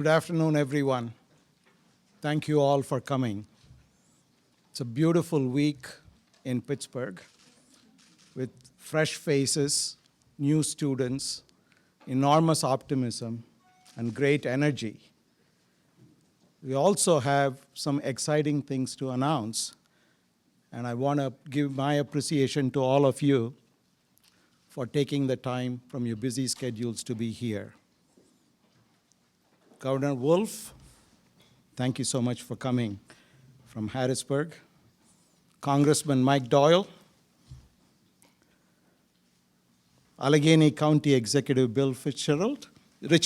Good afternoon, everyone. Thank you all for coming. It's a beautiful week in Pittsburgh with fresh faces, new students, enormous optimism, and great energy. We also have some exciting things to announce, and I want to give my appreciation to all of you for taking the time from your busy schedules to be here. Governor Wolf, thank you so much for coming from Harrisburg. Congressman Mike Doyle, Allegheny County Executive Rich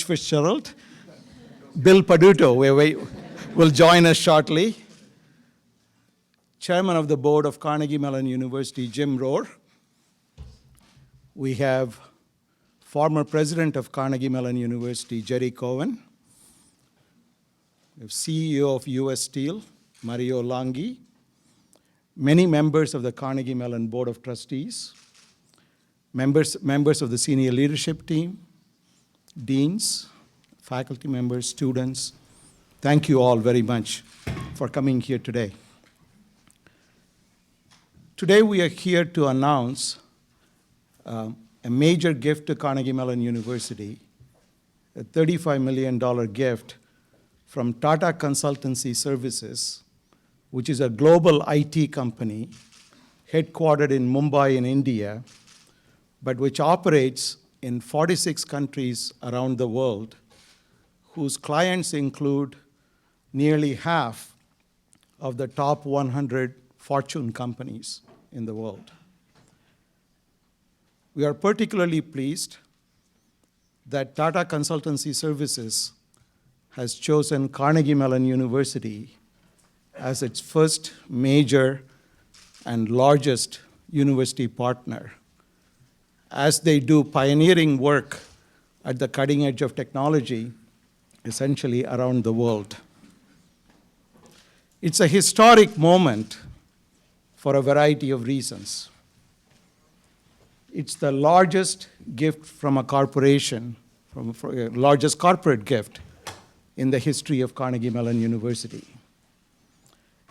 Fitzgerald, Bill Paduto will join us shortly. Chairman of the Board of Carnegie Mellon University, Jim Rohr. We have former President of Carnegie Mellon University, Jerry Cohen. We have CEO of US Steel, Mario Longhi. Many members of the Carnegie Mellon Board of Trustees, members of the senior leadership team, deans, faculty members, students. Thank you all very much for coming here today. Today we are here to announce a major gift to Carnegie Mellon University, a $35 million gift from Tata Consultancy Services, which is a global IT company headquartered in Mumbai in India, but which operates in 46 countries around the world, whose clients include nearly half of the top 100 Fortune companies in the world. We are particularly pleased that Tata Consultancy Services has chosen Carnegie Mellon University as its first major and largest university partner, as they do pioneering work at the cutting edge of technology, essentially around the world. It's a historic moment for a variety of reasons. It's the largest gift from a corporation, largest corporate gift in the history of Carnegie Mellon University.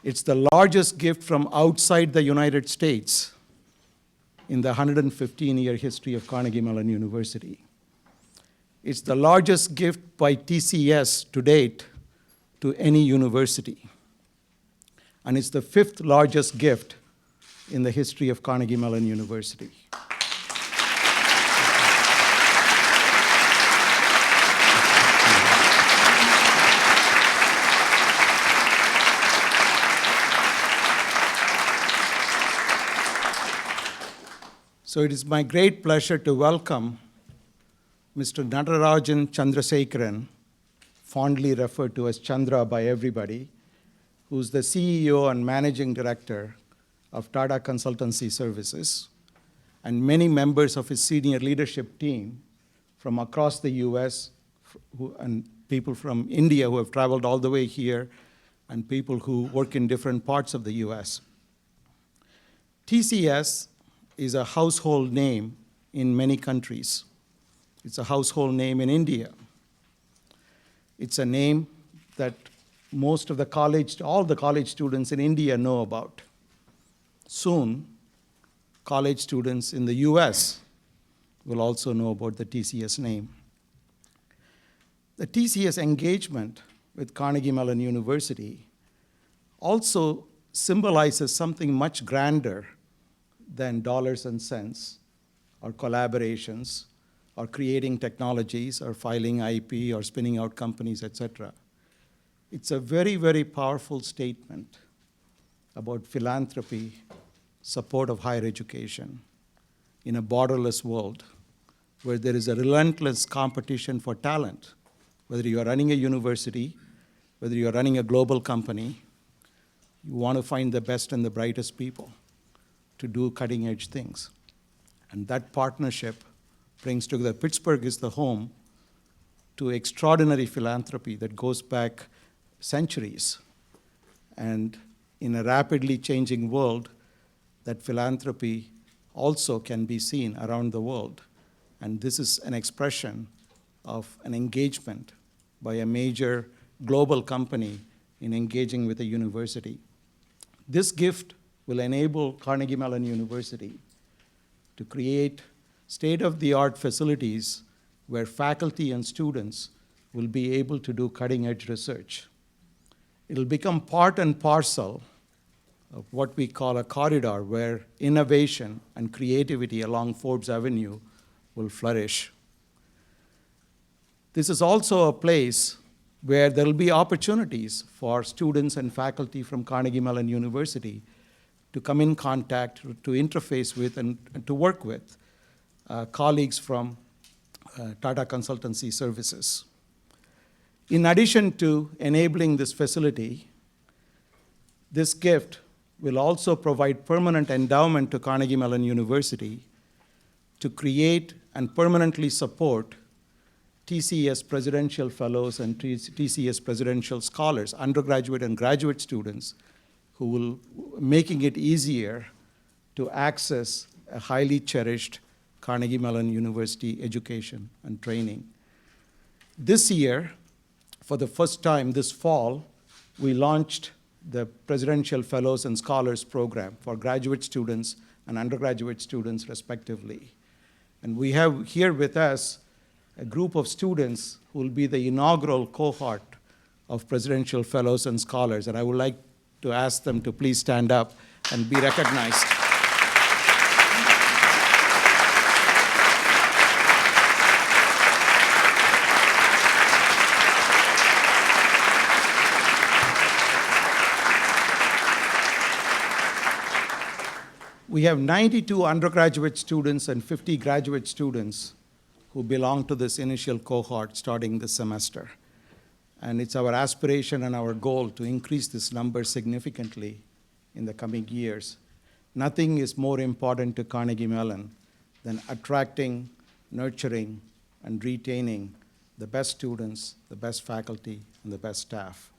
It's the largest gift from outside the United States in the 115-year history of Carnegie Mellon University. It's the largest gift by TCS to date to any university. And it's the fifth largest gift in the history of Carnegie Mellon University. So it is my great pleasure to welcome Mr. Natarajan Chandrasekaran, fondly referred to as Chandra by everybody, who's the CEO and Managing Director of Tata Consultancy Services, and many members of his senior leadership team from across the US, and people from India who have traveled all the way here, and people who work in different parts of the US. TCS is a household name in many countries. It's a household name in India. It's a name that all the college students in India know about. Soon, college students in the US will also know about the TCS name. The TCS engagement with Carnegie Mellon University also symbolizes something much grander than dollars and cents, or collaborations, or creating technologies, or filing IP, or spinning out companies, etc. It's a very, very powerful statement about philanthropy, support of higher education in a borderless world where there is a relentless competition for talent. Whether you are running a university, whether you are running a global company, you want to find the best and the brightest people to do cutting-edge things. And that partnership brings together. Pittsburgh is the home to extraordinary philanthropy that goes back centuries. And in a rapidly changing world, that philanthropy also can be seen around the world. And this is an expression of an engagement by a major global company in engaging with a university. This gift will enable Carnegie Mellon University to create state-of-the-art facilities where faculty and students will be able to do cutting-edge research. It'll become part and parcel of what we call a corridor where innovation and creativity along Forbes Avenue will flourish. This is also a place where there will be opportunities for students and faculty from Carnegie Mellon University to come in contact, to interface with, and to work with colleagues from Tata Consultancy Services. In addition to enabling this facility, this gift will also provide permanent endowment to Carnegie Mellon University to create and permanently support TCS Presidential Fellows and TCS Presidential Scholars, undergraduate and graduate students, who will making it easier to access a highly cherished Carnegie Mellon University education and training. This year, for the first time this fall, we launched the Presidential Fellows and Scholars program for graduate students and undergraduate students respectively. And we have here with us a group of students who will be the inaugural cohort of Presidential Fellows and Scholars, and I would like to ask them to please stand up and be recognized. We have 92 undergraduate students and 50 graduate students who belong to this initial cohort starting this semester. And it's our aspiration and our goal to increase this number significantly in the coming years. Nothing is more important to Carnegie Mellon than attracting, nurturing, and retaining the best students, the best faculty, and the best staff.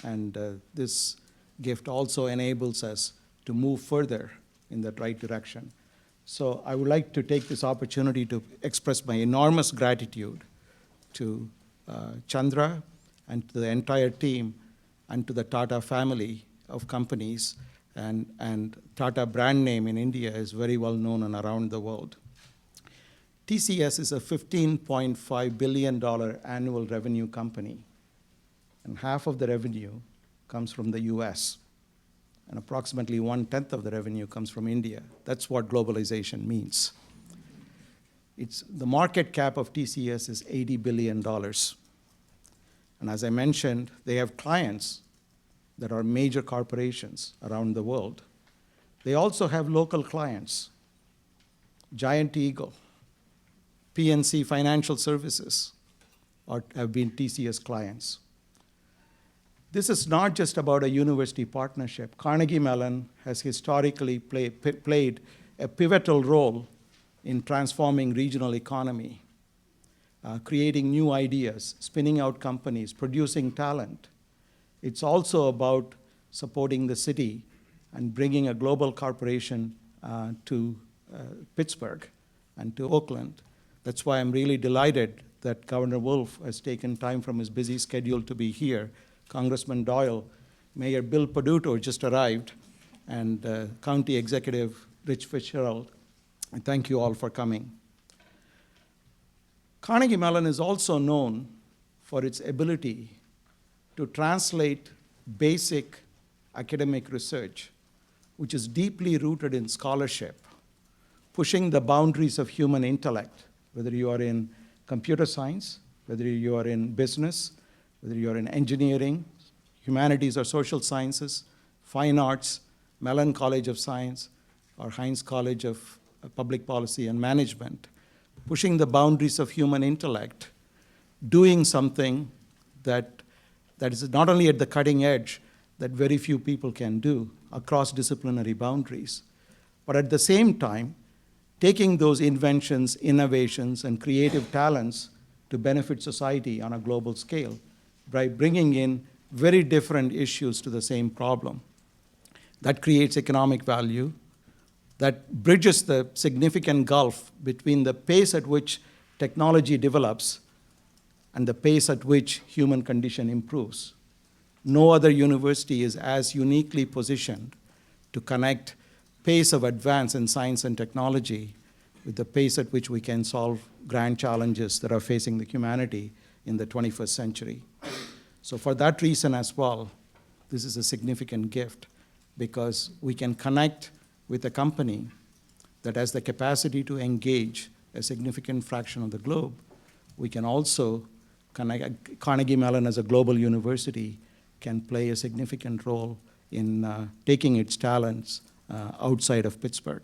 And this gift also enables us to move further in that right direction. So I would like to take this opportunity to express my enormous gratitude to Chandra and to the entire team and to the Tata family of companies, and Tata brand name in India is very well known and around the world. TCS is a $15.5 billion annual revenue company, and half of the revenue comes from the US, and approximately 1/10 of the revenue comes from India. That's what globalization means. The market cap of TCS is $80 billion. And as I mentioned, they have clients that are major corporations around the world. They also have local clients. Giant Eagle, PNC Financial Services have been TCS clients. This is not just about a university partnership. Carnegie Mellon has historically played a pivotal role in transforming regional economy, creating new ideas, spinning out companies, producing talent. It's also about supporting the city and bringing a global corporation to Pittsburgh and to Oakland. That's why I'm really delighted that Governor Wolf has taken time from his busy schedule to be here. Congressman Doyle, Mayor Bill Peduto just arrived, and County Executive Rich Fitzgerald. And thank you all for coming. Carnegie Mellon is also known for its ability to translate basic academic research, which is deeply rooted in scholarship, pushing the boundaries of human intellect, whether you are in computer science, whether you are in business, whether you're in engineering, humanities or social sciences, fine arts, Mellon College of Science, or Heinz College of Public Policy and Management, pushing the boundaries of human intellect, doing something that is not only at the cutting edge, that very few people can do across disciplinary boundaries, but at the same time, taking those inventions, innovations, and creative talents to benefit society on a global scale by bringing in very different issues to the same problem. That creates economic value, that bridges the significant gulf between the pace at which technology develops and the pace at which human condition improves. No other university is as uniquely positioned to connect pace of advance in science and technology with the pace at which we can solve grand challenges that are facing the humanity in the 21st century. So for that reason as well, this is a significant gift, because we can connect with a company that has the capacity to engage a significant fraction of the globe. We can also connect. Carnegie Mellon as a global university can play a significant role in taking its talents outside of Pittsburgh.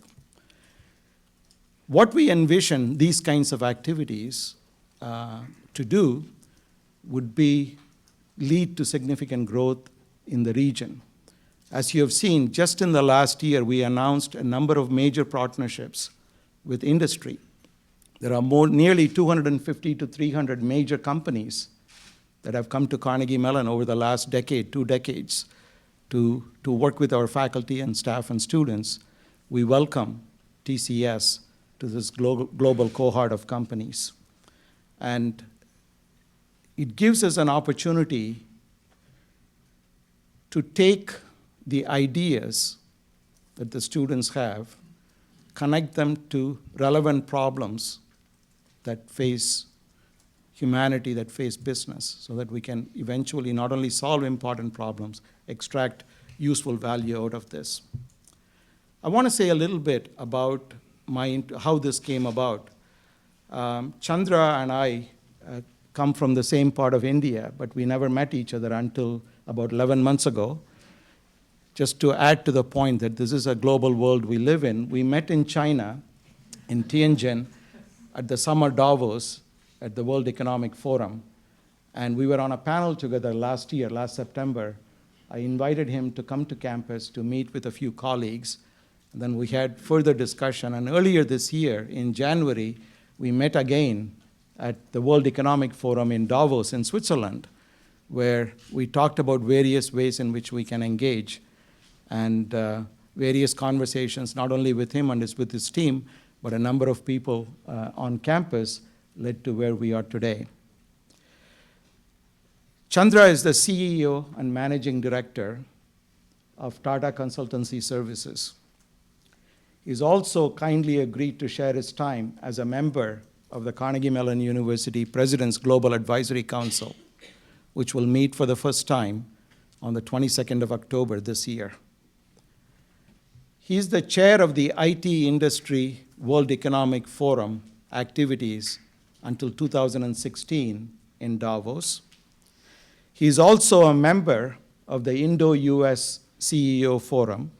What we envision these kinds of activities to do would be lead to significant growth in the region. As you have seen, just in the last year, we announced a number of major partnerships with industry. There are nearly 250 to 300 major companies that have come to Carnegie Mellon over the last decade, 2 decades, to work with our faculty and staff and students. We welcome TCS to this global cohort of companies. And it gives us an opportunity to take the ideas that the students have, connect them to relevant problems that face humanity, that face business, so that we can eventually not only solve important problems, extract useful value out of this. I want to say a little bit about how this came about. Chandra and I come from the same part of India, but we never met each other until about 11 months ago. Just to add to the point that this is a global world we live in, we met in China, in Tianjin, at the summer Davos, at the World Economic Forum. And we were on a panel together last September. I invited him to come to campus to meet with a few colleagues. And then we had further discussion. And earlier this year, in January, we met again at the World Economic Forum in Davos in Switzerland, where we talked about various ways in which we can engage, and various conversations, not only with him and with his team, but a number of people on campus led to where we are today. Chandra is the CEO and Managing Director of Tata Consultancy Services. He's also kindly agreed to share his time as a member of the Carnegie Mellon University President's Global Advisory Council, which will meet for the first time on the 22nd of October this year. He's the chair of the IT Industry World Economic Forum activities until 2016 in Davos. He's also a member of the Indo-US CEO Forum.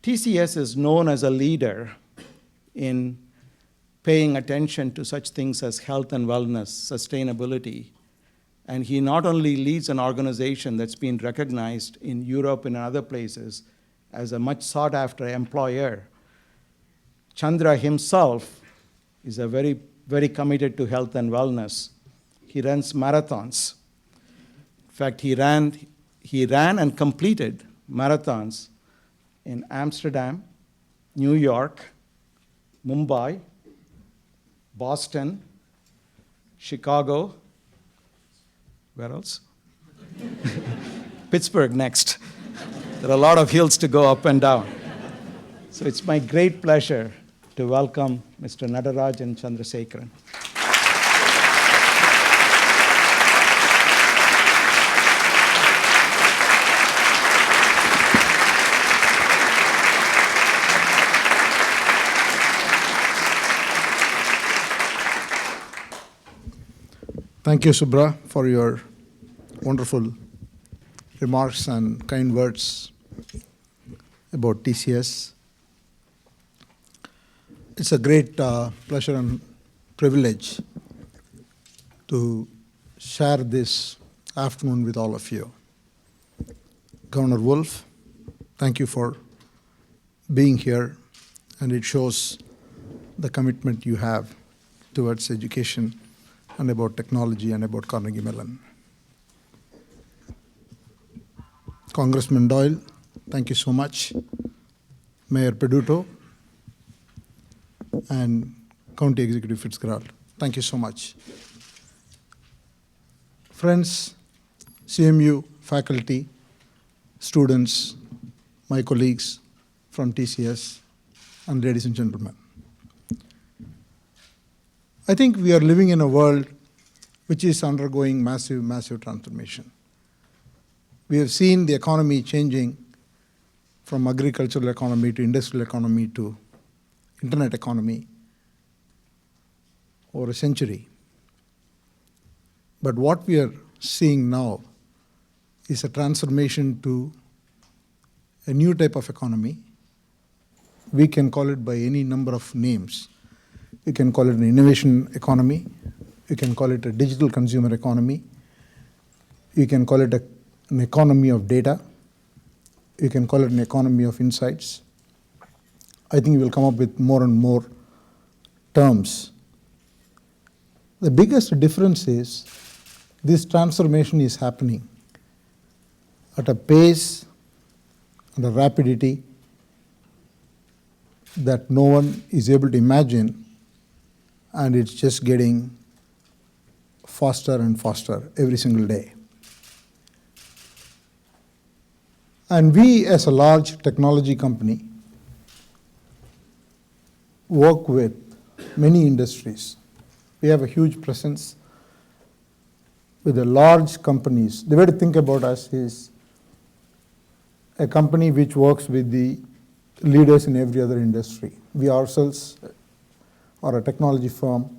TCS is known as a leader in paying attention to such things as health and wellness, sustainability. And he not only leads an organization that's been recognized in Europe and other places as a much sought after employer. Chandra himself is a very, very committed to health and wellness. He runs marathons. In fact, he ran and completed marathons in Amsterdam, New York, Mumbai, Boston, Chicago, where else? Pittsburgh next. There are a lot of hills to go up and down. So it's my great pleasure to welcome Mr. Natarajan Chandrasekaran. Thank you, Subra, for your wonderful remarks and kind words about TCS. It's a great pleasure and privilege to share this afternoon with all of you. Governor Wolf, thank you for being here, and it shows the commitment you have towards education and about technology and about Carnegie Mellon. Congressman Doyle, thank you so much. Mayor Peduto and County Executive Fitzgerald, thank you so much. Friends, CMU, faculty, students, my colleagues from TCS, and ladies and gentlemen. I think we are living in a world which is undergoing massive, massive transformation. We have seen the economy changing from agricultural economy to industrial economy to internet economy over a century. But what we are seeing now is a transformation to a new type of economy. We can call it by any number of names. We can call it an innovation economy. We can call it a digital consumer economy. We can call it an economy of data. We can call it an economy of insights. I think we will come up with more and more terms. The biggest difference is this transformation is happening at a pace and a rapidity that no one is able to imagine, and it's just getting faster and faster every single day. And we, as a large technology company, work with many industries. We have a huge presence with the large companies. The way to think about us is a company which works with the leaders in every other industry. We ourselves are a technology firm.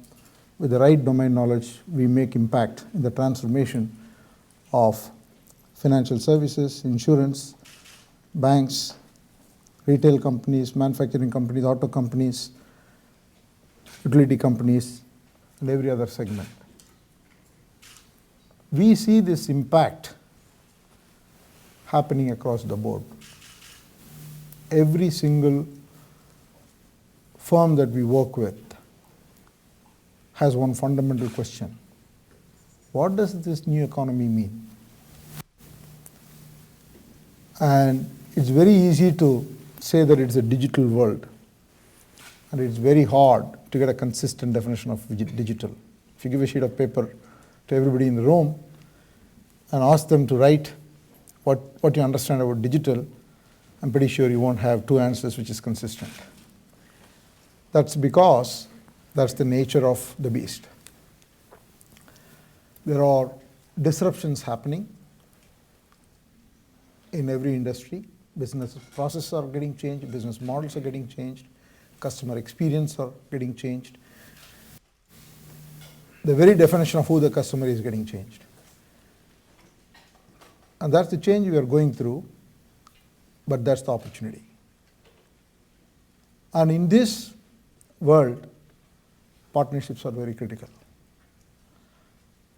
With the right domain knowledge, we make impact in the transformation of financial services, insurance, banks, retail companies, manufacturing companies, auto companies, utility companies, and every other segment. We see this impact happening across the board. Every single firm that we work with has one fundamental question. What does this new economy mean? And it's very easy to say that it's a digital world, and it's very hard to get a consistent definition of digital. If you give a sheet of paper to everybody in the room and ask them to write what you understand about digital, I'm pretty sure you won't have two answers which is consistent. That's because that's the nature of the beast. There are disruptions happening in every industry. Business processes are getting changed, business models are getting changed, customer experience are getting changed. The very definition of who the customer is getting changed. And that's the change we are going through, but that's the opportunity. And in this world, partnerships are very critical.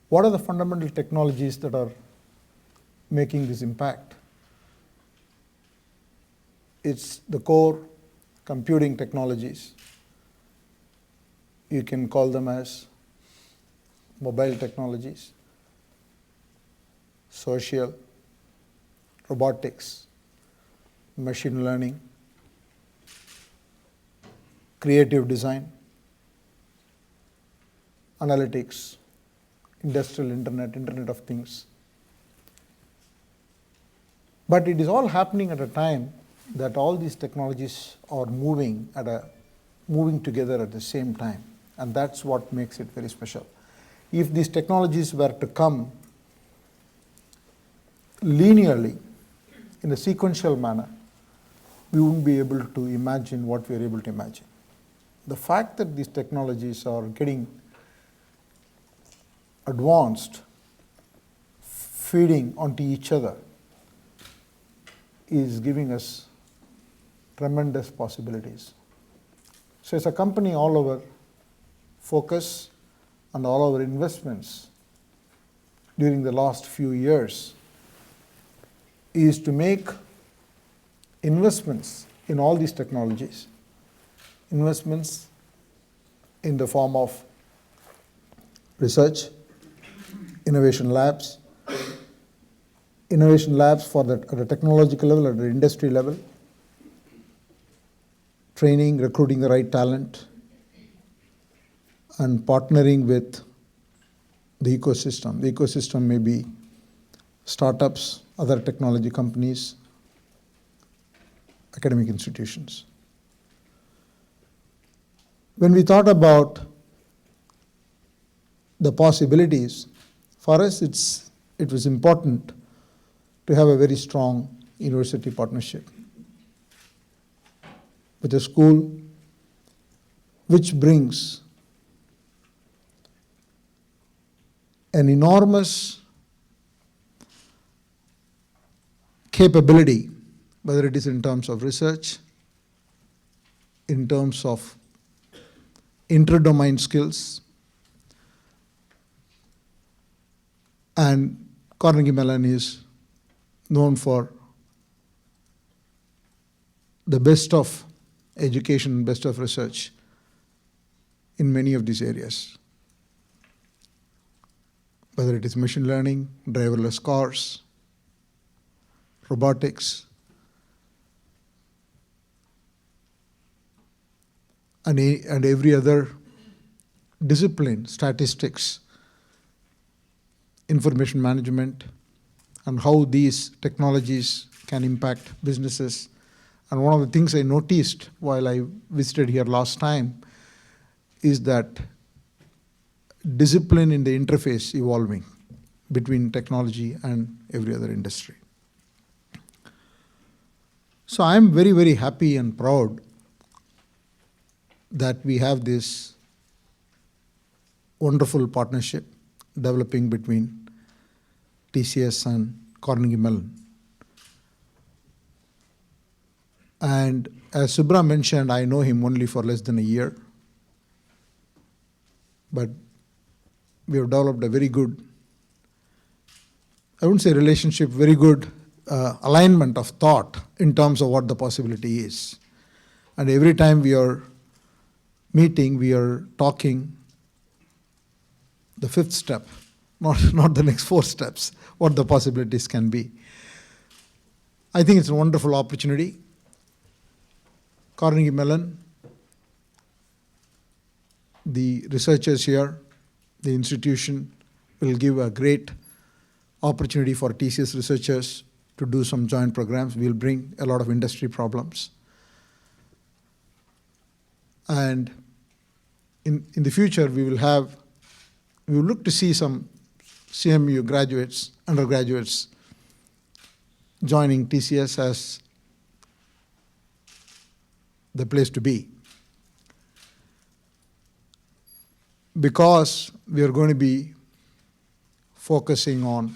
What are the fundamental technologies that are making this impact? It's the core computing technologies. You can call them as mobile technologies, social, robotics, machine learning, creative design, analytics, industrial internet, Internet of Things. But it is all happening at a time that all these technologies are moving together at the same time. And that's what makes it very special. If these technologies were to come linearly, in a sequential manner, we wouldn't be able to imagine what we are able to imagine. The fact that these technologies are getting advanced, feeding onto each other, is giving us tremendous possibilities. So as a company, all our focus and all our investments during the last few years is to make investments in all these technologies, investments in the form of research, innovation labs for at the technological level, at the industry level, training, recruiting the right talent, and partnering with the ecosystem. The ecosystem may be startups, other technology companies, academic institutions. When we thought about the possibilities, for us it was important to have a very strong university partnership with a school which brings an enormous capability, whether it is in terms of research, in terms of inter-domain skills, and Carnegie Mellon is known for the best of education, best of research in many of these areas, whether it is machine learning, driverless cars, robotics, and every other discipline, statistics, information management, and how these technologies can impact businesses. And one of the things I noticed while I visited here last time is that discipline in the interface evolving between technology and every other industry. So I'm very, very happy and proud that we have this wonderful partnership developing between TCS and Carnegie Mellon. And as Subra mentioned, I know him only for less than a year, but we have developed a very good, I wouldn't say relationship, very good alignment of thought in terms of what the possibility is. And every time we are meeting, we are talking the fifth step, not the next four steps, what the possibilities can be. I think it's a wonderful opportunity. Carnegie Mellon, the researchers here, the institution will give a great opportunity for TCS researchers to do some joint programs. We'll bring a lot of industry problems. And in the future, we will look to see some CMU graduates, undergraduates, joining TCS as the place to be. Because we are going to be focusing on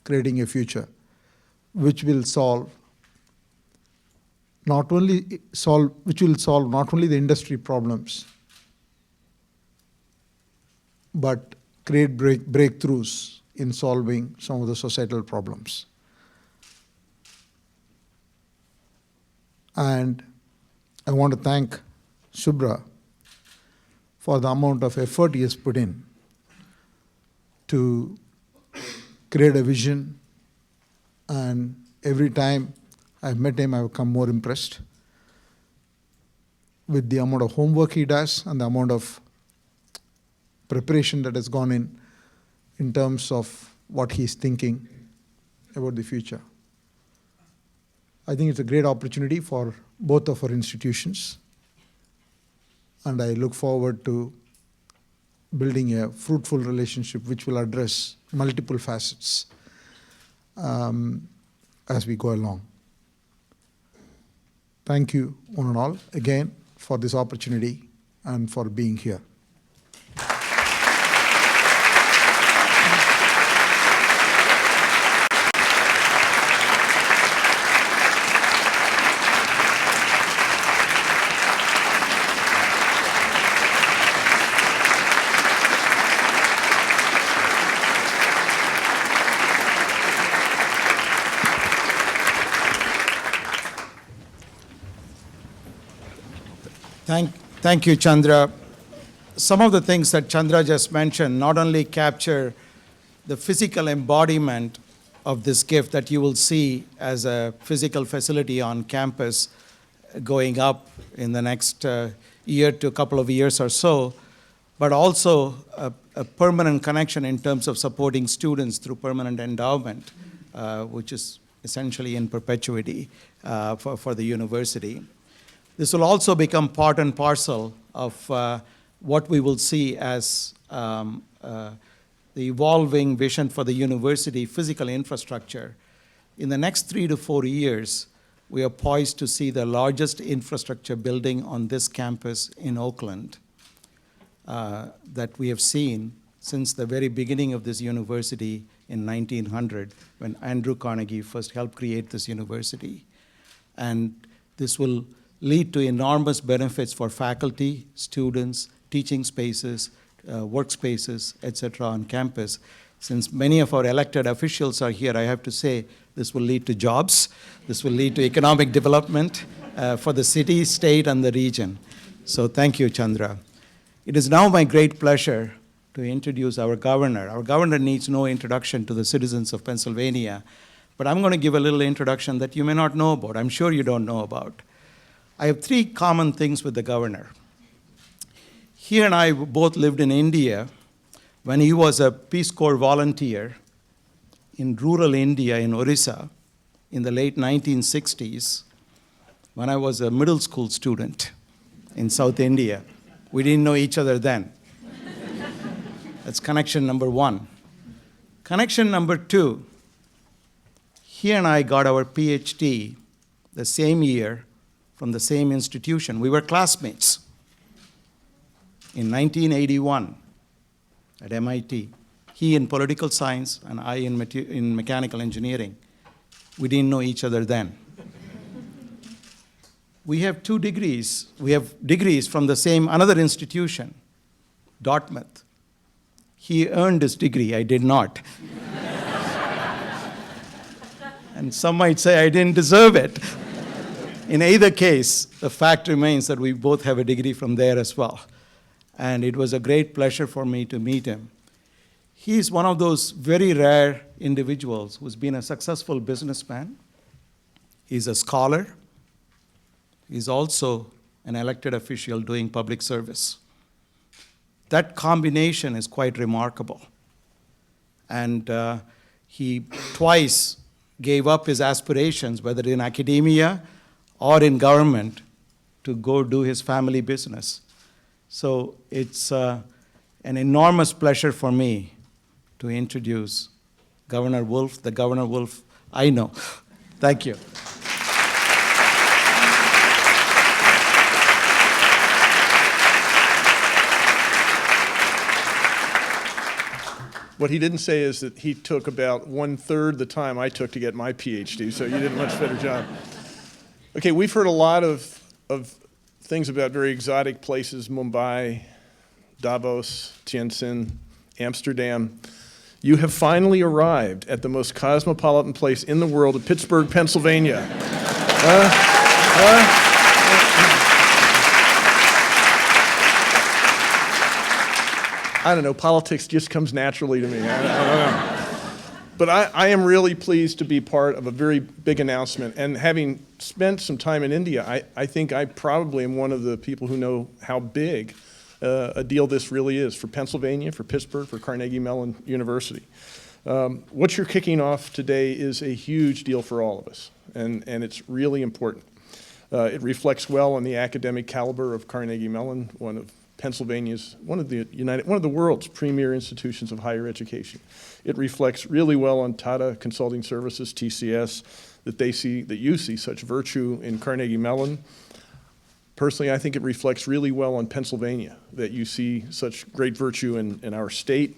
creating a future which will solve not only the industry problems, but create breakthroughs in solving some of the societal problems. And I want to thank Subra for the amount of effort he has put in to create a vision. And every time I've met him, I've become more impressed with the amount of homework he does and the amount of preparation that has gone in terms of what he's thinking about the future. I think it's a great opportunity for both of our institutions, and I look forward to building a fruitful relationship which will address multiple facets as we go along. Thank you, one and all, again for this opportunity and for being here. Thank you, Chandra. Some of the things that Chandra just mentioned not only capture the physical embodiment of this gift that you will see as a physical facility on campus going up in the next year to a couple of years or so, but also a permanent connection in terms of supporting students through permanent endowment, which is essentially in perpetuity for the university. This will also become part and parcel of what we will see as the evolving vision for the university physical infrastructure. In the next 3 to 4 years, we are poised to see the largest infrastructure building on this campus in Oakland that we have seen since the very beginning of this university in 1900, when Andrew Carnegie first helped create this university. And this will lead to enormous benefits for faculty, students, teaching spaces, workspaces, et cetera, on campus. Since many of our elected officials are here, I have to say this will lead to jobs. This will lead to economic development for the city, state, and the region. So thank you, Chandra. It is now my great pleasure to introduce our governor. Our governor needs no introduction to the citizens of Pennsylvania, but I'm going to give a little introduction that you may not know about. I'm sure you don't know about. I have 3 common things with the governor. He and I both lived in India when he was a Peace Corps volunteer in rural India in Orissa in the late 1960s when I was a middle school student in South India. We didn't know each other then. That's connection number 1. Connection number 2, he and I got our PhD the same year from the same institution. We were classmates in 1981 at MIT. He in political science and I in mechanical engineering. We didn't know each other then. We have 2 degrees. We have degrees from the same, another institution, Dartmouth. He earned his degree, I did not. And some might say I didn't deserve it. In either case, the fact remains that we both have a degree from there as well. And it was a great pleasure for me to meet him. He's one of those very rare individuals who's been a successful businessman. He's a scholar. He's also an elected official doing public service. That combination is quite remarkable. And he twice gave up his aspirations, whether in academia or in government, to go do his family business. So it's an enormous pleasure for me to introduce Governor Wolf, the Governor Wolf I know. Thank you. What he didn't say is that he took about 1/3 the time I took to get my PhD, so you did a much better job. Okay, we've heard a lot of things about very exotic places, Mumbai, Davos, Tianjin, Amsterdam. You have finally arrived at the most cosmopolitan place in the world, Pittsburgh, Pennsylvania. I don't know, politics just comes naturally to me. I don't know. But I am really pleased to be part of a very big announcement. And having spent some time in India, I think I probably am one of the people who know how big a deal this really is for Pennsylvania, for Pittsburgh, for Carnegie Mellon University. What you're kicking off today is a huge deal for all of us, and it's really important. It reflects well on the academic caliber of Carnegie Mellon, one of the world's premier institutions of higher education. It reflects really well on Tata Consulting Services, TCS, that you see such virtue in Carnegie Mellon. Personally, I think it reflects really well on Pennsylvania, that you see such great virtue in our state.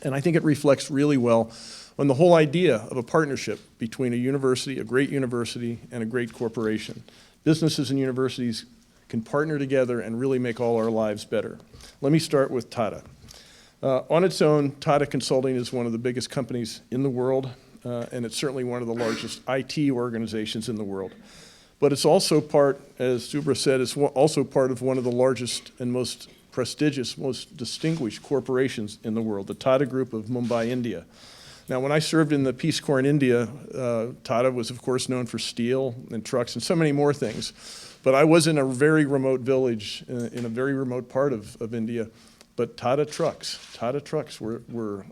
And I think it reflects really well on the whole idea of a partnership between a university, a great university, and a great corporation. Businesses and universities can partner together and really make all our lives better. Let me start with Tata. On its own, Tata Consulting is one of the biggest companies in the world, and it's certainly one of the largest IT organizations in the world. But it's also part, as Subra said, it's also part of one of the largest and most prestigious, most distinguished corporations in the world, the Tata Group of Mumbai, India. Now, when I served in the Peace Corps in India, Tata was, of course, known for steel and trucks and so many more things. But I was in a very remote village, in a very remote part of India, but Tata trucks were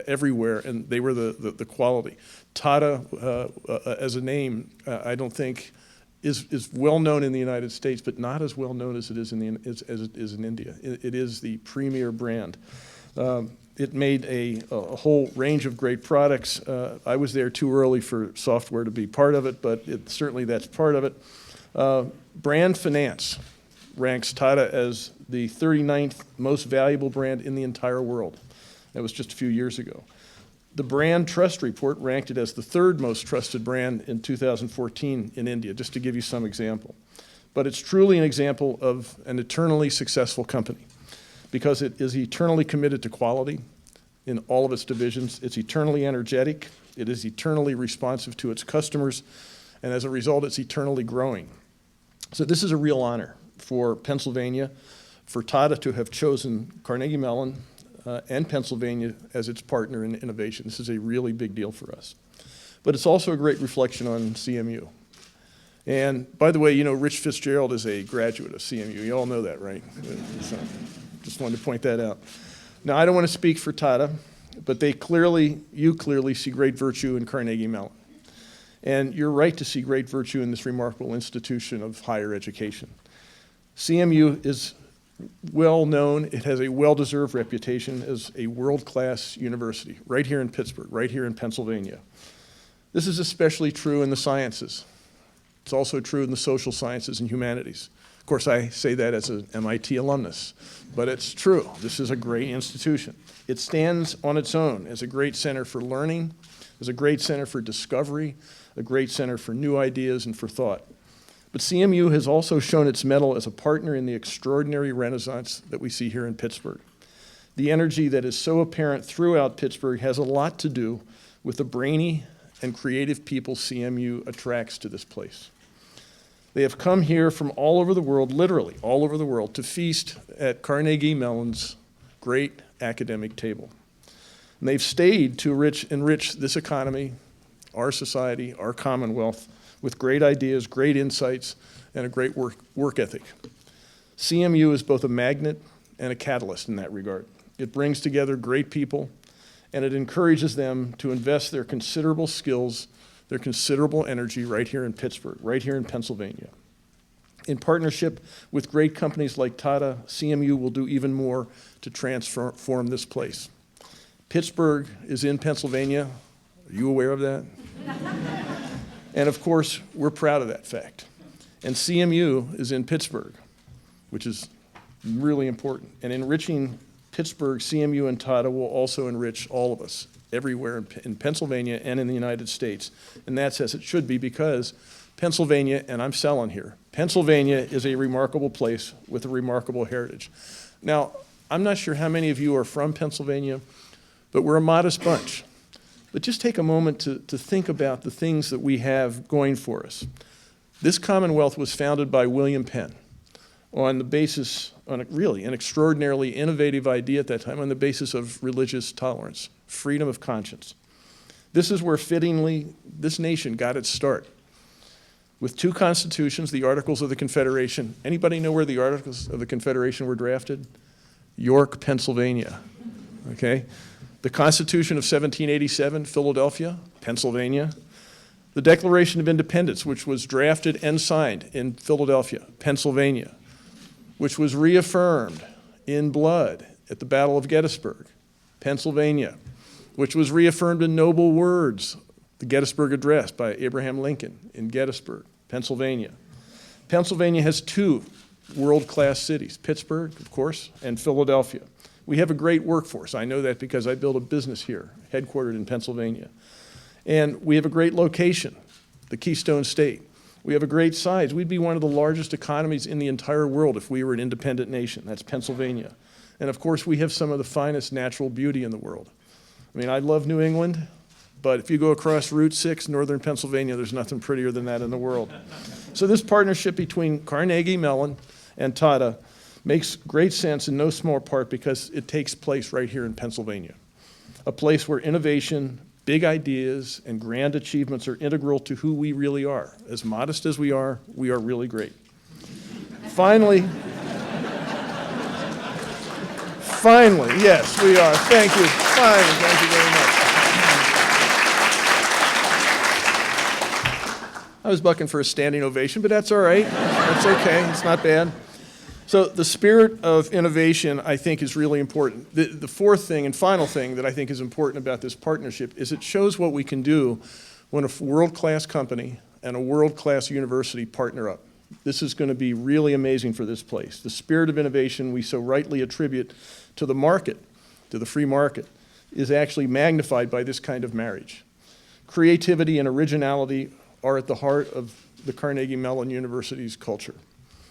everywhere, and they were the quality. Tata, as a name, I don't think is well known in the United States, but not as well known as it is as it is in India. It is the premier brand. It made a whole range of great products. I was there too early for software to be part of it, but certainly that's part of it. Brand finance ranks Tata as the 39th most valuable brand in the entire world. That was just a few years ago. The Brand Trust Report ranked it as the 3rd most trusted brand in 2014 in India, just to give you some example. But it's truly an example of an eternally successful company because it is eternally committed to quality in all of its divisions. It's eternally energetic. It is eternally responsive to its customers. And as a result, it's eternally growing. So this is a real honor for Pennsylvania, for Tata to have chosen Carnegie Mellon and Pennsylvania as its partner in innovation. This is a really big deal for us. But it's also a great reflection on CMU. And by the way, you know, Rich Fitzgerald is a graduate of CMU. You all know that, right? So, just wanted to point that out. Now, I don't want to speak for Tata, but you clearly see great virtue in Carnegie Mellon. And you're right to see great virtue in this remarkable institution of higher education. CMU is well known. It has a well-deserved reputation as a world-class university right here in Pittsburgh, right here in Pennsylvania. This is especially true in the sciences. It's also true in the social sciences and humanities. Of course, I say that as an MIT alumnus, but it's true. This is a great institution. It stands on its own as a great center for learning, as a great center for discovery, a great center for new ideas and for thought. But CMU has also shown its mettle as a partner in the extraordinary renaissance that we see here in Pittsburgh. The energy that is so apparent throughout Pittsburgh has a lot to do with the brainy and creative people CMU attracts to this place. They have come here from all over the world, literally all over the world, to feast at Carnegie Mellon's great academic table. And they've stayed to enrich this economy, our society, our Commonwealth, with great ideas, great insights, and a great work ethic. CMU is both a magnet and a catalyst in that regard. It brings together great people, and it encourages them to invest their considerable skills, their considerable energy right here in Pittsburgh, right here in Pennsylvania. In partnership with great companies like Tata, CMU will do even more to transform this place. Pittsburgh is in Pennsylvania. Are you aware of that? And of course, we're proud of that fact. And CMU is in Pittsburgh, which is really important. And enriching Pittsburgh, CMU and Tata will also enrich all of us everywhere in Pennsylvania and in the United States. And that's as it should be because Pennsylvania, and I'm selling here, Pennsylvania is a remarkable place with a remarkable heritage. Now, I'm not sure how many of you are from Pennsylvania, but we're a modest bunch. But just take a moment to think about the things that we have going for us. This Commonwealth was founded by William Penn on the basis, really an extraordinarily innovative idea at that time, on the basis of religious tolerance, freedom of conscience. This is where fittingly this nation got its start. With 2 constitutions, the Articles of the Confederation. Anybody know where the Articles of the Confederation were drafted? York, Pennsylvania, okay? The Constitution of 1787, Philadelphia, Pennsylvania. The Declaration of Independence, which was drafted and signed in Philadelphia, Pennsylvania, which was reaffirmed in blood at the Battle of Gettysburg, Pennsylvania, which was reaffirmed in noble words, the Gettysburg Address by Abraham Lincoln in Gettysburg, Pennsylvania. Pennsylvania has 2 world-class cities, Pittsburgh, of course, and Philadelphia. We have a great workforce. I know that because I built a business here, headquartered in Pennsylvania. And we have a great location, the Keystone State. We have a great size. We'd be one of the largest economies in the entire world if we were an independent nation. That's Pennsylvania. And of course, we have some of the finest natural beauty in the world. I mean, I love New England, but if you go across Route 6, northern Pennsylvania, there's nothing prettier than that in the world. So this partnership between Carnegie Mellon and Tata makes great sense in no small part because it takes place right here in Pennsylvania, a place where innovation, big ideas, and grand achievements are integral to who we really are. As modest as we are really great. Finally, Finally, yes, we are. Thank you. Finally, thank you very much. I was bucking for a standing ovation, but that's all right. That's okay. It's not bad. So the spirit of innovation, I think, is really important. The fourth thing and final thing that I think is important about this partnership is it shows what we can do when a world-class company and a world-class university partner up. This is going to be really amazing for this place. The spirit of innovation we so rightly attribute to the market, to the free market, is actually magnified by this kind of marriage. Creativity and originality are at the heart of the Carnegie Mellon University's culture.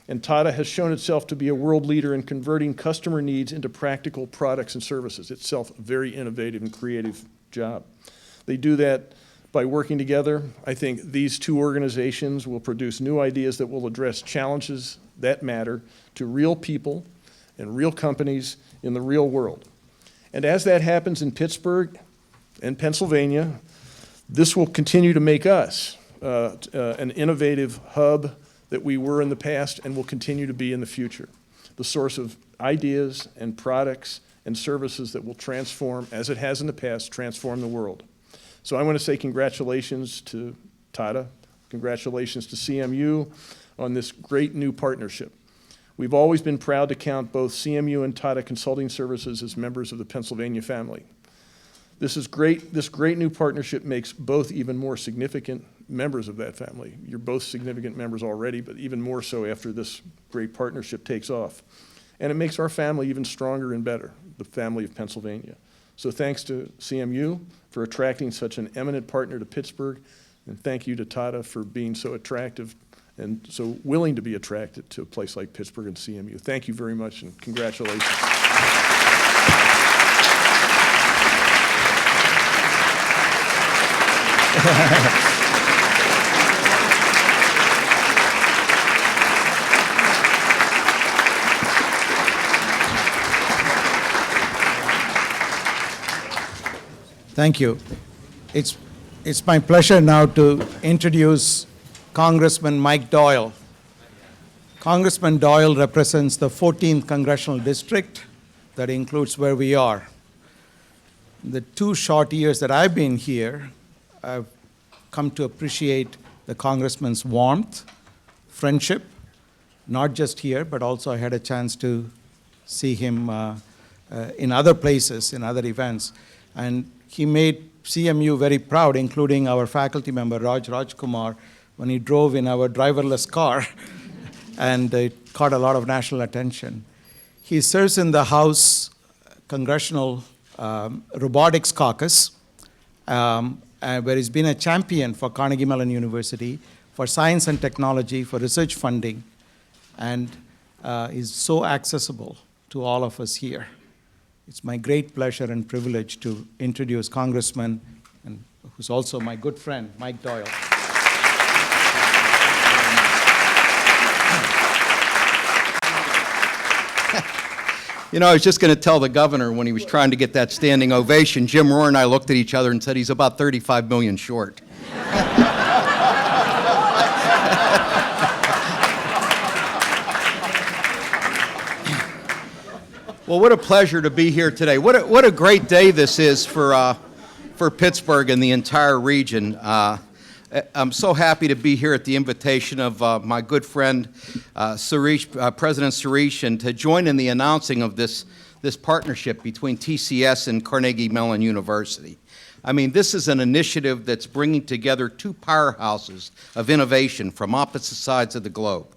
And Tata has shown itself to be a world leader in converting customer needs into practical products and services, itself a very innovative and creative job. They do that by working together. I think these two organizations will produce new ideas that will address challenges that matter to real people and real companies in the real world. And as that happens in Pittsburgh and Pennsylvania, this will continue to make us an innovative hub that we were in the past and will continue to be in the future. The source of ideas and products and services that will transform, as it has in the past, transform the world. So I want to say congratulations to Tata, congratulations to CMU on this great new partnership. We've always been proud to count both CMU and Tata Consulting Services as members of the Pennsylvania family. This great new partnership makes both even more significant members of that family. You're both significant members already, but even more so after this great partnership takes off. And it makes our family even stronger and better, the family of Pennsylvania. So thanks to CMU for attracting such an eminent partner to Pittsburgh, and thank you to Tata for being so attractive and so willing to be attracted to a place like Pittsburgh and CMU. Thank you very much, and congratulations. Thank you. It's my pleasure now to introduce Congressman Mike Doyle. Congressman Doyle represents the 14th Congressional District. That includes where we are. The 2 short years that I've been here, I've come to appreciate the Congressman's warmth, friendship, not just here, but also I had a chance to see him in other places, in other events. And he made CMU very proud, including our faculty member, Rajkumar, when he drove in our driverless car, and it caught a lot of national attention. He serves in the House Congressional Robotics Caucus, where he's been a champion for Carnegie Mellon University, for science and technology, for research funding, and is so accessible to all of us here. It's my great pleasure and privilege to introduce Congressman, and who's also my good friend, Mike Doyle. You know, I was just going to tell the governor when he was trying to get that standing ovation, Jim Rohr and I looked at each other and said he's about 35 million short. Well, what a pleasure to be here today. What a great day this is for Pittsburgh and the entire region. I'm so happy to be here at the invitation of my good friend President Suresh, and to join in the announcing of this partnership between TCS and Carnegie Mellon University. I mean, this is an initiative that's bringing together 2 powerhouses of innovation from opposite sides of the globe.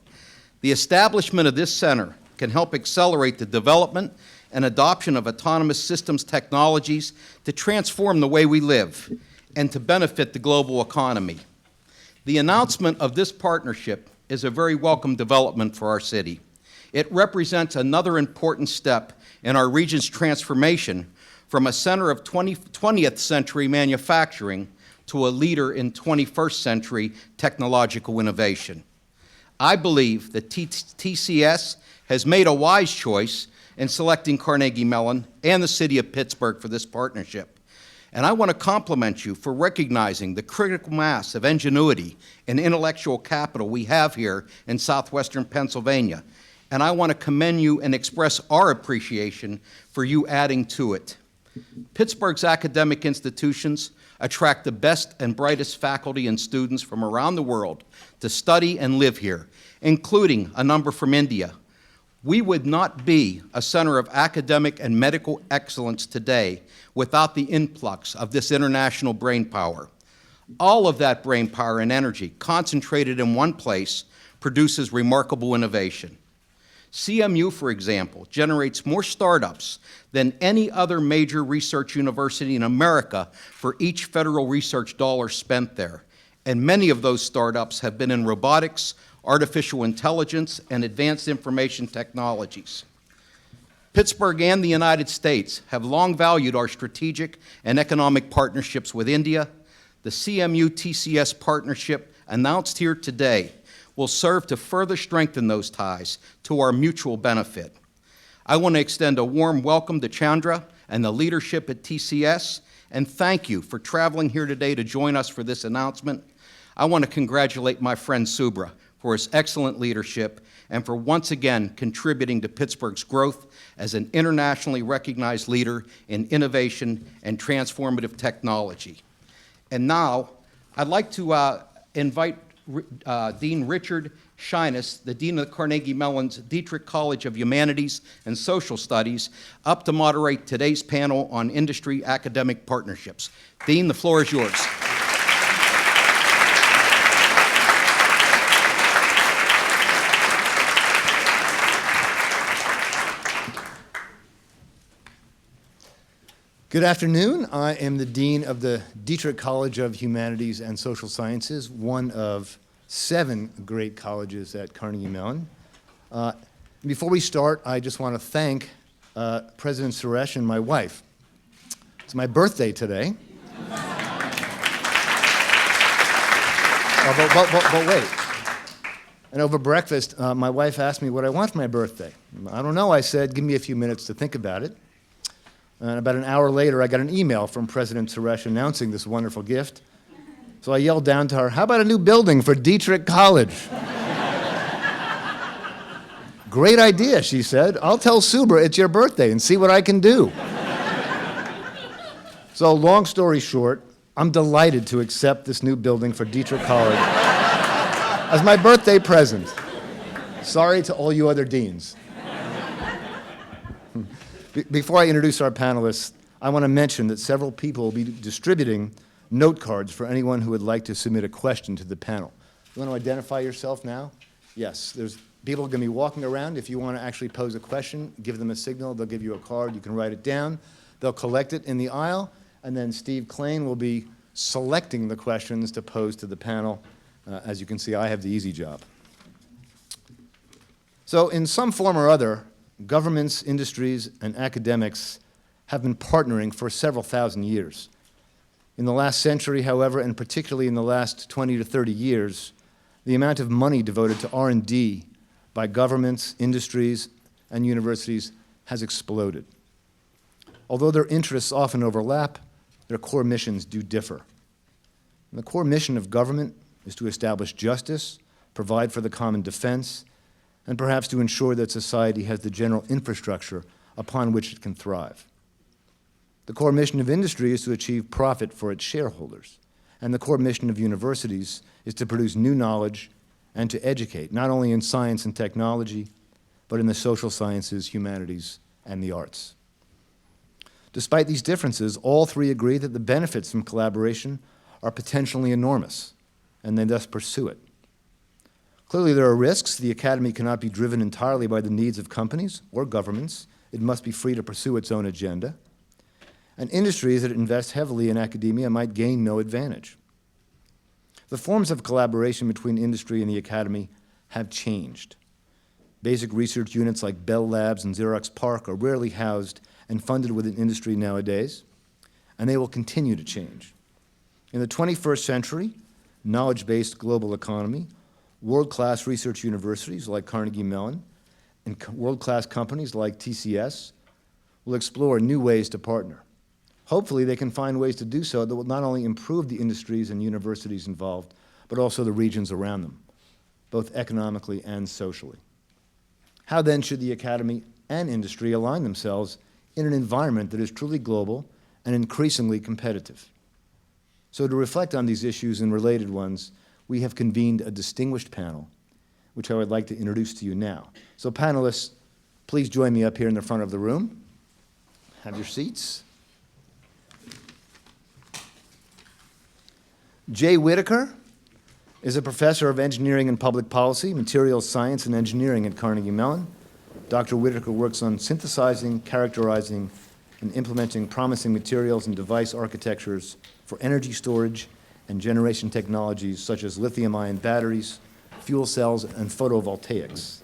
The establishment of this center can help accelerate the development and adoption of autonomous systems technologies to transform the way we live and to benefit the global economy. The announcement of this partnership is a very welcome development for our city. It represents another important step in our region's transformation from a center of 20th century manufacturing to a leader in 21st century technological innovation. I believe that TCS has made a wise choice in selecting Carnegie Mellon and the city of Pittsburgh for this partnership. And I want to compliment you for recognizing the critical mass of ingenuity and intellectual capital we have here in southwestern Pennsylvania, and I want to commend you and express our appreciation for you adding to it. Pittsburgh's academic institutions attract the best and brightest faculty and students from around the world to study and live here, including a number from India. We would not be a center of academic and medical excellence today without the influx of this international brainpower. All of that brainpower and energy concentrated in one place produces remarkable innovation. CMU, for example, generates more startups than any other major research university in America for each federal research dollar spent there. And many of those startups have been in robotics, artificial intelligence, and advanced information technologies. Pittsburgh and the United States have long valued our strategic and economic partnerships with India. The CMU-TCS partnership announced here today will serve to further strengthen those ties to our mutual benefit. I want to extend a warm welcome to Chandra and the leadership at TCS, and thank you for traveling here today to join us for this announcement. I want to congratulate my friend Subra for his excellent leadership and for once again contributing to Pittsburgh's growth as an internationally recognized leader in innovation and transformative technology. And now, I'd like to invite Dean Richard Shyness, the Dean of the Carnegie Mellon's Dietrich College of Humanities and Social Studies, up to moderate today's panel on industry-academic partnerships. Dean, the floor is yours. Good afternoon. I am the Dean of the Dietrich College of Humanities and Social Sciences, one of 7 great colleges at Carnegie Mellon. Before we start, I just want to thank President Suresh and my wife. It's my birthday today. But wait. And over breakfast, my wife asked me what I want for my birthday. I don't know, I said, give me a few minutes to think about it. And about an hour later, I got an email from President Suresh announcing this wonderful gift. So I yelled down to her, how about a new building for Dietrich College? Great idea, she said. I'll tell Subra it's your birthday and see what I can do. So long story short, I'm delighted to accept this new building for Dietrich College as my birthday present. Sorry to all you other deans. Before I introduce our panelists, I want to mention that several people will be distributing note cards for anyone who would like to submit a question to the panel. You want to identify yourself now? Yes, there's people going to be walking around. If you want to actually pose a question, give them a signal. They'll give you a card. You can write it down. They'll collect it in the aisle, and then Steve Klain will be selecting the questions to pose to the panel. As you can see, I have the easy job. So in some form or other, governments, industries, and academics have been partnering for several thousand years. In the last century, however, and particularly in the last 20 to 30 years, the amount of money devoted to R&D by governments, industries, and universities has exploded. Although their interests often overlap, their core missions do differ. And the core mission of government is to establish justice, provide for the common defense, and perhaps to ensure that society has the general infrastructure upon which it can thrive. The core mission of industry is to achieve profit for its shareholders, and the core mission of universities is to produce new knowledge and to educate, not only in science and technology, but in the social sciences, humanities, and the arts. Despite these differences, all 3 agree that the benefits from collaboration are potentially enormous, and they thus pursue it. Clearly, there are risks. The academy cannot be driven entirely by the needs of companies or governments. It must be free to pursue its own agenda. And industries that invest heavily in academia might gain no advantage. The forms of collaboration between industry and the academy have changed. Basic research units like Bell Labs and Xerox PARC are rarely housed and funded within industry nowadays, and they will continue to change. In the 21st century, knowledge-based global economy, world-class research universities like Carnegie Mellon and world-class companies like TCS will explore new ways to partner. Hopefully, they can find ways to do so that will not only improve the industries and universities involved, but also the regions around them, both economically and socially. How then should the academy and industry align themselves in an environment that is truly global and increasingly competitive? So to reflect on these issues and related ones, we have convened a distinguished panel, which I would like to introduce to you now. So panelists, please join me up here in the front of the room. Have your seats. Jay Whitacre is a professor of engineering and public policy, materials science and engineering at Carnegie Mellon. Dr. Whitacre works on synthesizing, characterizing, and implementing promising materials and device architectures for energy storage and generation technologies such as lithium-ion batteries, fuel cells, and photovoltaics.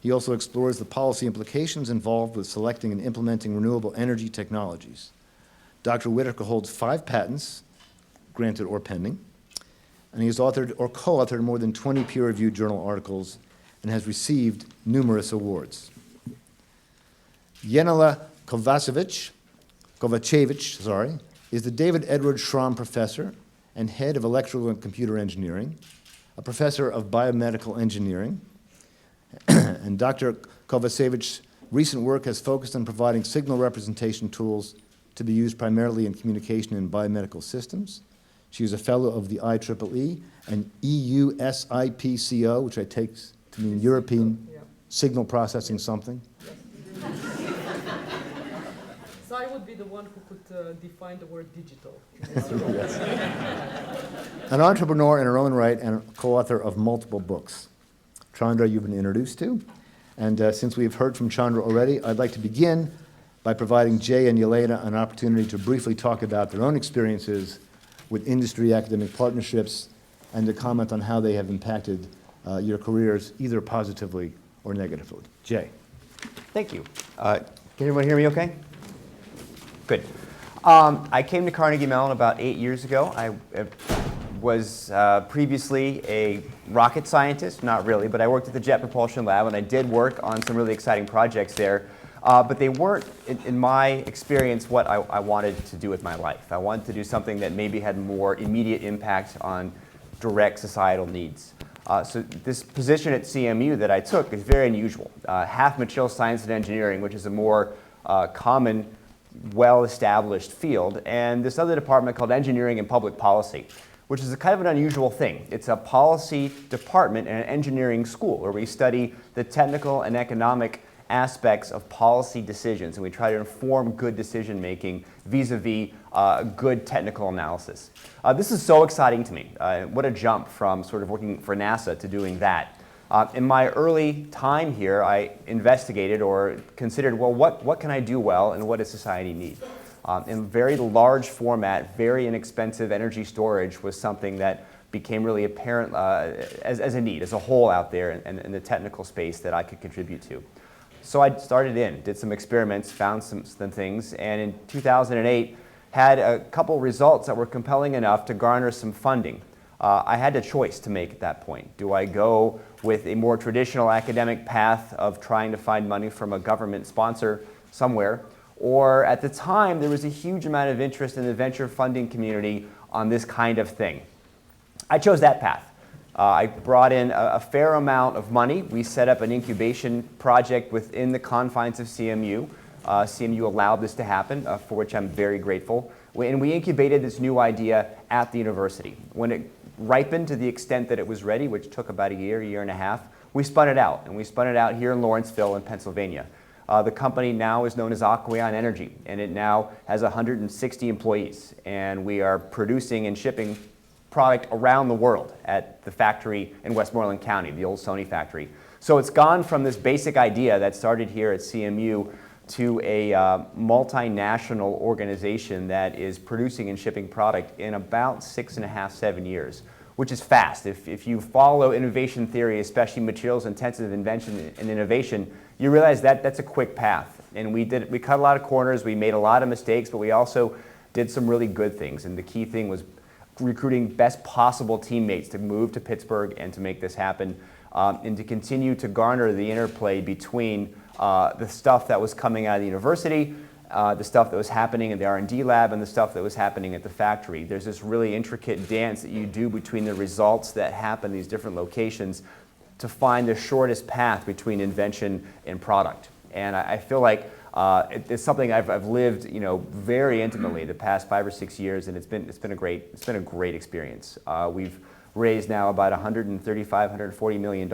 He also explores the policy implications involved with selecting and implementing renewable energy technologies. Dr. Whitacre holds 5 patents, granted or pending, and he has authored or co-authored more than 20 peer-reviewed journal articles and has received numerous awards. Jelena Kovačević is the David Edward Schramm Professor and Head of Electrical and Computer Engineering, a Professor of Biomedical Engineering, and Dr. Kovačević's recent work has focused on providing signal representation tools to be used primarily in communication and biomedical systems. She is a fellow of the IEEE and EUSIPCO, which I take to mean European Signal Processing something. So I would be the one who could define the word digital. An entrepreneur in her own right and co-author of multiple books. Chandra, you've been introduced to. And since we've heard from Chandra already, I'd like to begin by providing Jay and Jelena an opportunity to briefly talk about their own experiences with industry-academic partnerships and to comment on how they have impacted your careers, either positively or negatively. Jay. Thank you. Can everyone hear me okay? Good. I came to Carnegie Mellon about 8 years ago. I was previously a rocket scientist, not really, but I worked at the Jet Propulsion Lab, and I did work on some really exciting projects there. But they weren't, in my experience, what I wanted to do with my life. I wanted to do something that maybe had more immediate impact on direct societal needs. So this position at CMU that I took is very unusual. Half material science and engineering, which is a more common, well-established field, and this other department called engineering and public policy, which is a kind of an unusual thing. It's a policy department in an engineering school where we study the technical and economic aspects of policy decisions, and we try to inform good decision making vis-a-vis good technical analysis. This is so exciting to me. What a jump from sort of working for NASA to doing that. In my early time here, I investigated or considered, well, what can I do well and what does society need? In very large format, very inexpensive energy storage was something that became really apparent as a need, as a hole out there in the technical space that I could contribute to. So I started did some experiments, found some things, and in 2008 had a couple results that were compelling enough to garner some funding. I had a choice to make at that point. Do I go with a more traditional academic path of trying to find money from a government sponsor somewhere, or at the time there was a huge amount of interest in the venture funding community on this kind of thing? I chose that path. I brought in a fair amount of money. We set up an incubation project within the confines of CMU. CMU allowed this to happen, for which I'm very grateful. And we incubated this new idea at the university. When it ripened to the extent that it was ready, which took about a year and a half, we spun it out. And we spun it out here in Lawrenceville in Pennsylvania. The company now is known as Aquion Energy, and it now has 160 employees. And we are producing and shipping product around the world at the factory in Westmoreland County, the old Sony factory. So it's gone from this basic idea that started here at CMU to a multinational organization that is producing and shipping product in about 6.5, 7 years, which is fast. If you follow innovation theory, especially materials-intensive invention and innovation, you realize that that's a quick path. And we cut a lot of corners, we made a lot of mistakes, but we also did some really good things. And the key thing was recruiting best possible teammates to move to Pittsburgh and to make this happen, and to continue to garner the interplay between the stuff that was coming out of the university, the stuff that was happening in the R&D lab, and the stuff that was happening at the factory. There's this really intricate dance that you do between the results that happen in these different locations to find the shortest path between invention and product. And I feel like it's something I've lived, very intimately the past 5 or 6 years, and it's been a great experience. We've raised now about $135–140 million,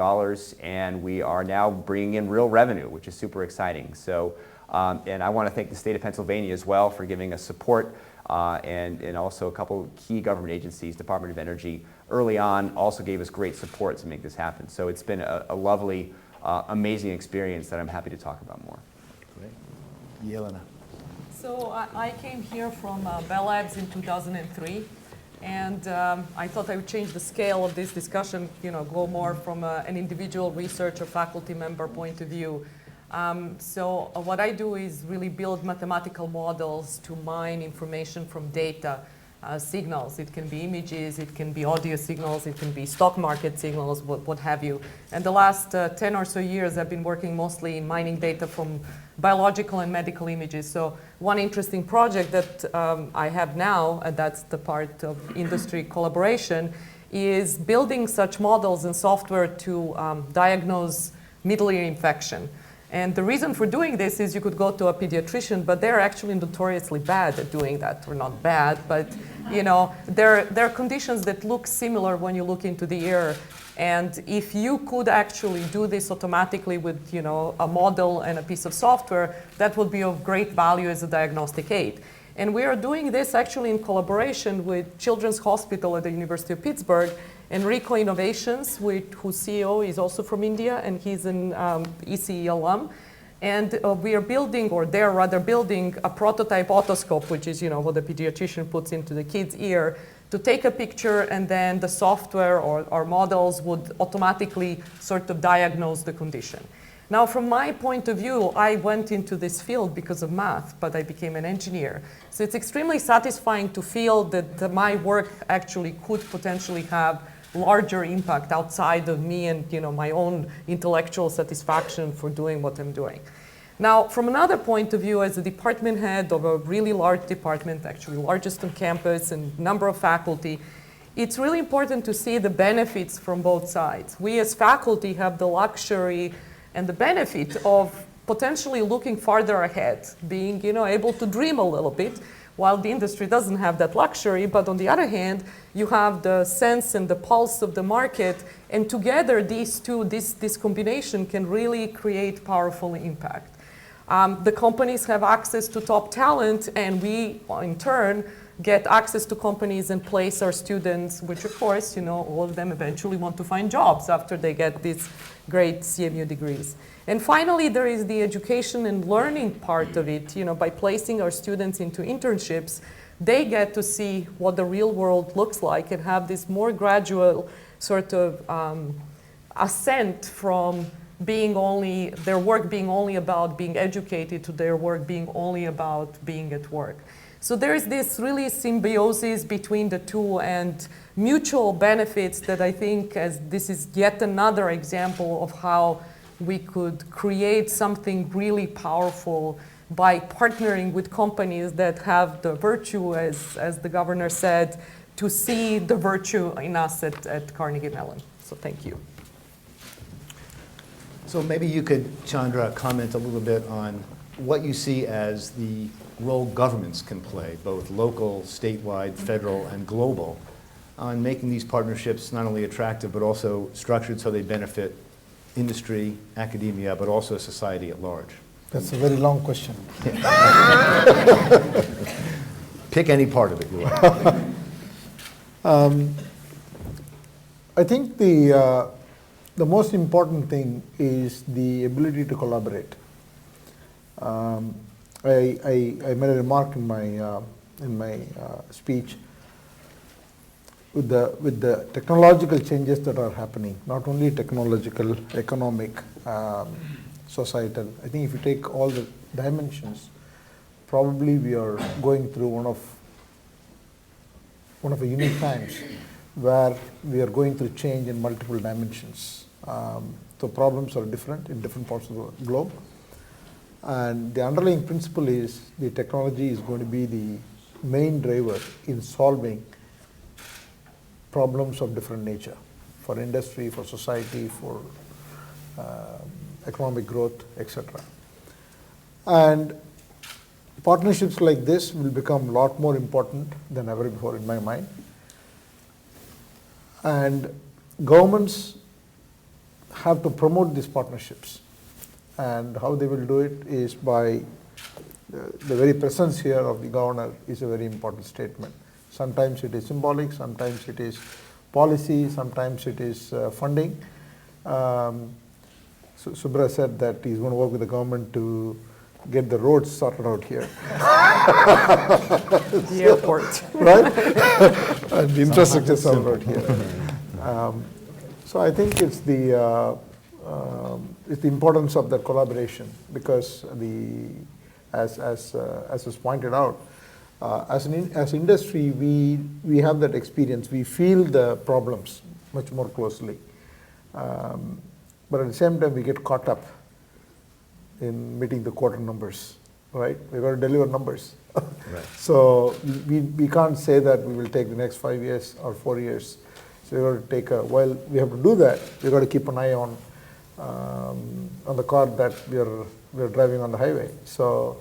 and we are now bringing in real revenue, which is super exciting. So, and I want to thank the state of Pennsylvania as well for giving us support, and also a couple key government agencies, Department of Energy, early on also gave us great support to make this happen. So it's been a lovely, amazing experience that I'm happy to talk about more. Great. Jelena. So I came here from Bell Labs in 2003, and I thought I would change the scale of this discussion, go more from an individual researcher, faculty member point of view. So what I do is really build mathematical models to mine information from data, signals. It can be images, it can be audio signals, it can be stock market signals, what have you. And the last 10 or so years, I've been working mostly in mining data from biological and medical images. So one interesting project that I have now, and that's the part of industry collaboration, is building such models and software to diagnose middle ear infection. And the reason for doing this is you could go to a pediatrician, but they're actually notoriously bad at doing that. Or not bad, but there are conditions that look similar when you look into the ear. And if you could actually do this automatically with a model and a piece of software, that would be of great value as a diagnostic aid. And we are doing this actually in collaboration with Children's Hospital at the University of Pittsburgh, Enrico Innovations, whose CEO is also from India, and he's an ECE alum. And we are building, or they're rather building, a prototype otoscope, which is what the pediatrician puts into the kid's ear, to take a picture, and then the software or our models would automatically sort of diagnose the condition. Now, from my point of view, I went into this field because of math, but I became an engineer. So it's extremely satisfying to feel that my work actually could potentially have larger impact outside of me and my own intellectual satisfaction for doing what I'm doing. Now, from another point of view, as a department head of a really large department, actually largest on campus and number of faculty, it's really important to see the benefits from both sides. We as faculty have the luxury and the benefit of potentially looking farther ahead, being able to dream a little bit, while the industry doesn't have that luxury. But on the other hand, you have the sense and the pulse of the market, and together these two, this combination can really create powerful impact. The companies have access to top talent, and we, in turn, get access to companies and place our students, which of course, all of them eventually want to find jobs after they get these great CMU degrees. And finally, there is the education and learning part of it. By placing our students into internships, they get to see what the real world looks like and have this more gradual sort of ascent from their work being only about being educated to their work being only about being at work. So there is this really symbiosis between the two and mutual benefits that I think, as this is yet another example of how we could create something really powerful by partnering with companies that have the virtue, as the governor said, to see the virtue in us at Carnegie Mellon. So thank you. So maybe you could, Chandra, comment a little bit on what you see as the role governments can play, both local, statewide, federal, and global, on making these partnerships not only attractive, but also structured so they benefit industry, academia, but also society at large. That's a very long question. Pick any part of it you like. I think the most important thing is the ability to collaborate. I made a remark in my speech. With the technological changes that are happening, not only technological, economic, societal. I think if you take all the dimensions, probably we are going through one of the unique times where we are going through change in multiple dimensions. So problems are different in different parts of the globe. And the underlying principle is the technology is going to be the main driver in solving problems of different nature. for industry, for society, for economic growth, etc. And partnerships like this will become a lot more important than ever before in my mind. And governments have to promote these partnerships. And how they will do it is by the very presence here of the governor is a very important statement. Sometimes it is symbolic, sometimes it is policy, sometimes it is funding. So Subra said that he's going to work with the government to get the roads sorted out here. The airport. Right? And the infrastructure sorted out here. So I think it's the importance of that collaboration, because as was pointed out, as industry, we have that experience. We feel the problems much more closely. But at the same time, we get caught up in meeting the quarter numbers, right? We've got to deliver numbers. Right. So we can't say that we will take the next 5 years or 4 years. So we've got to take while we have to do that, we've got to keep an eye on the car that we're driving on the highway. So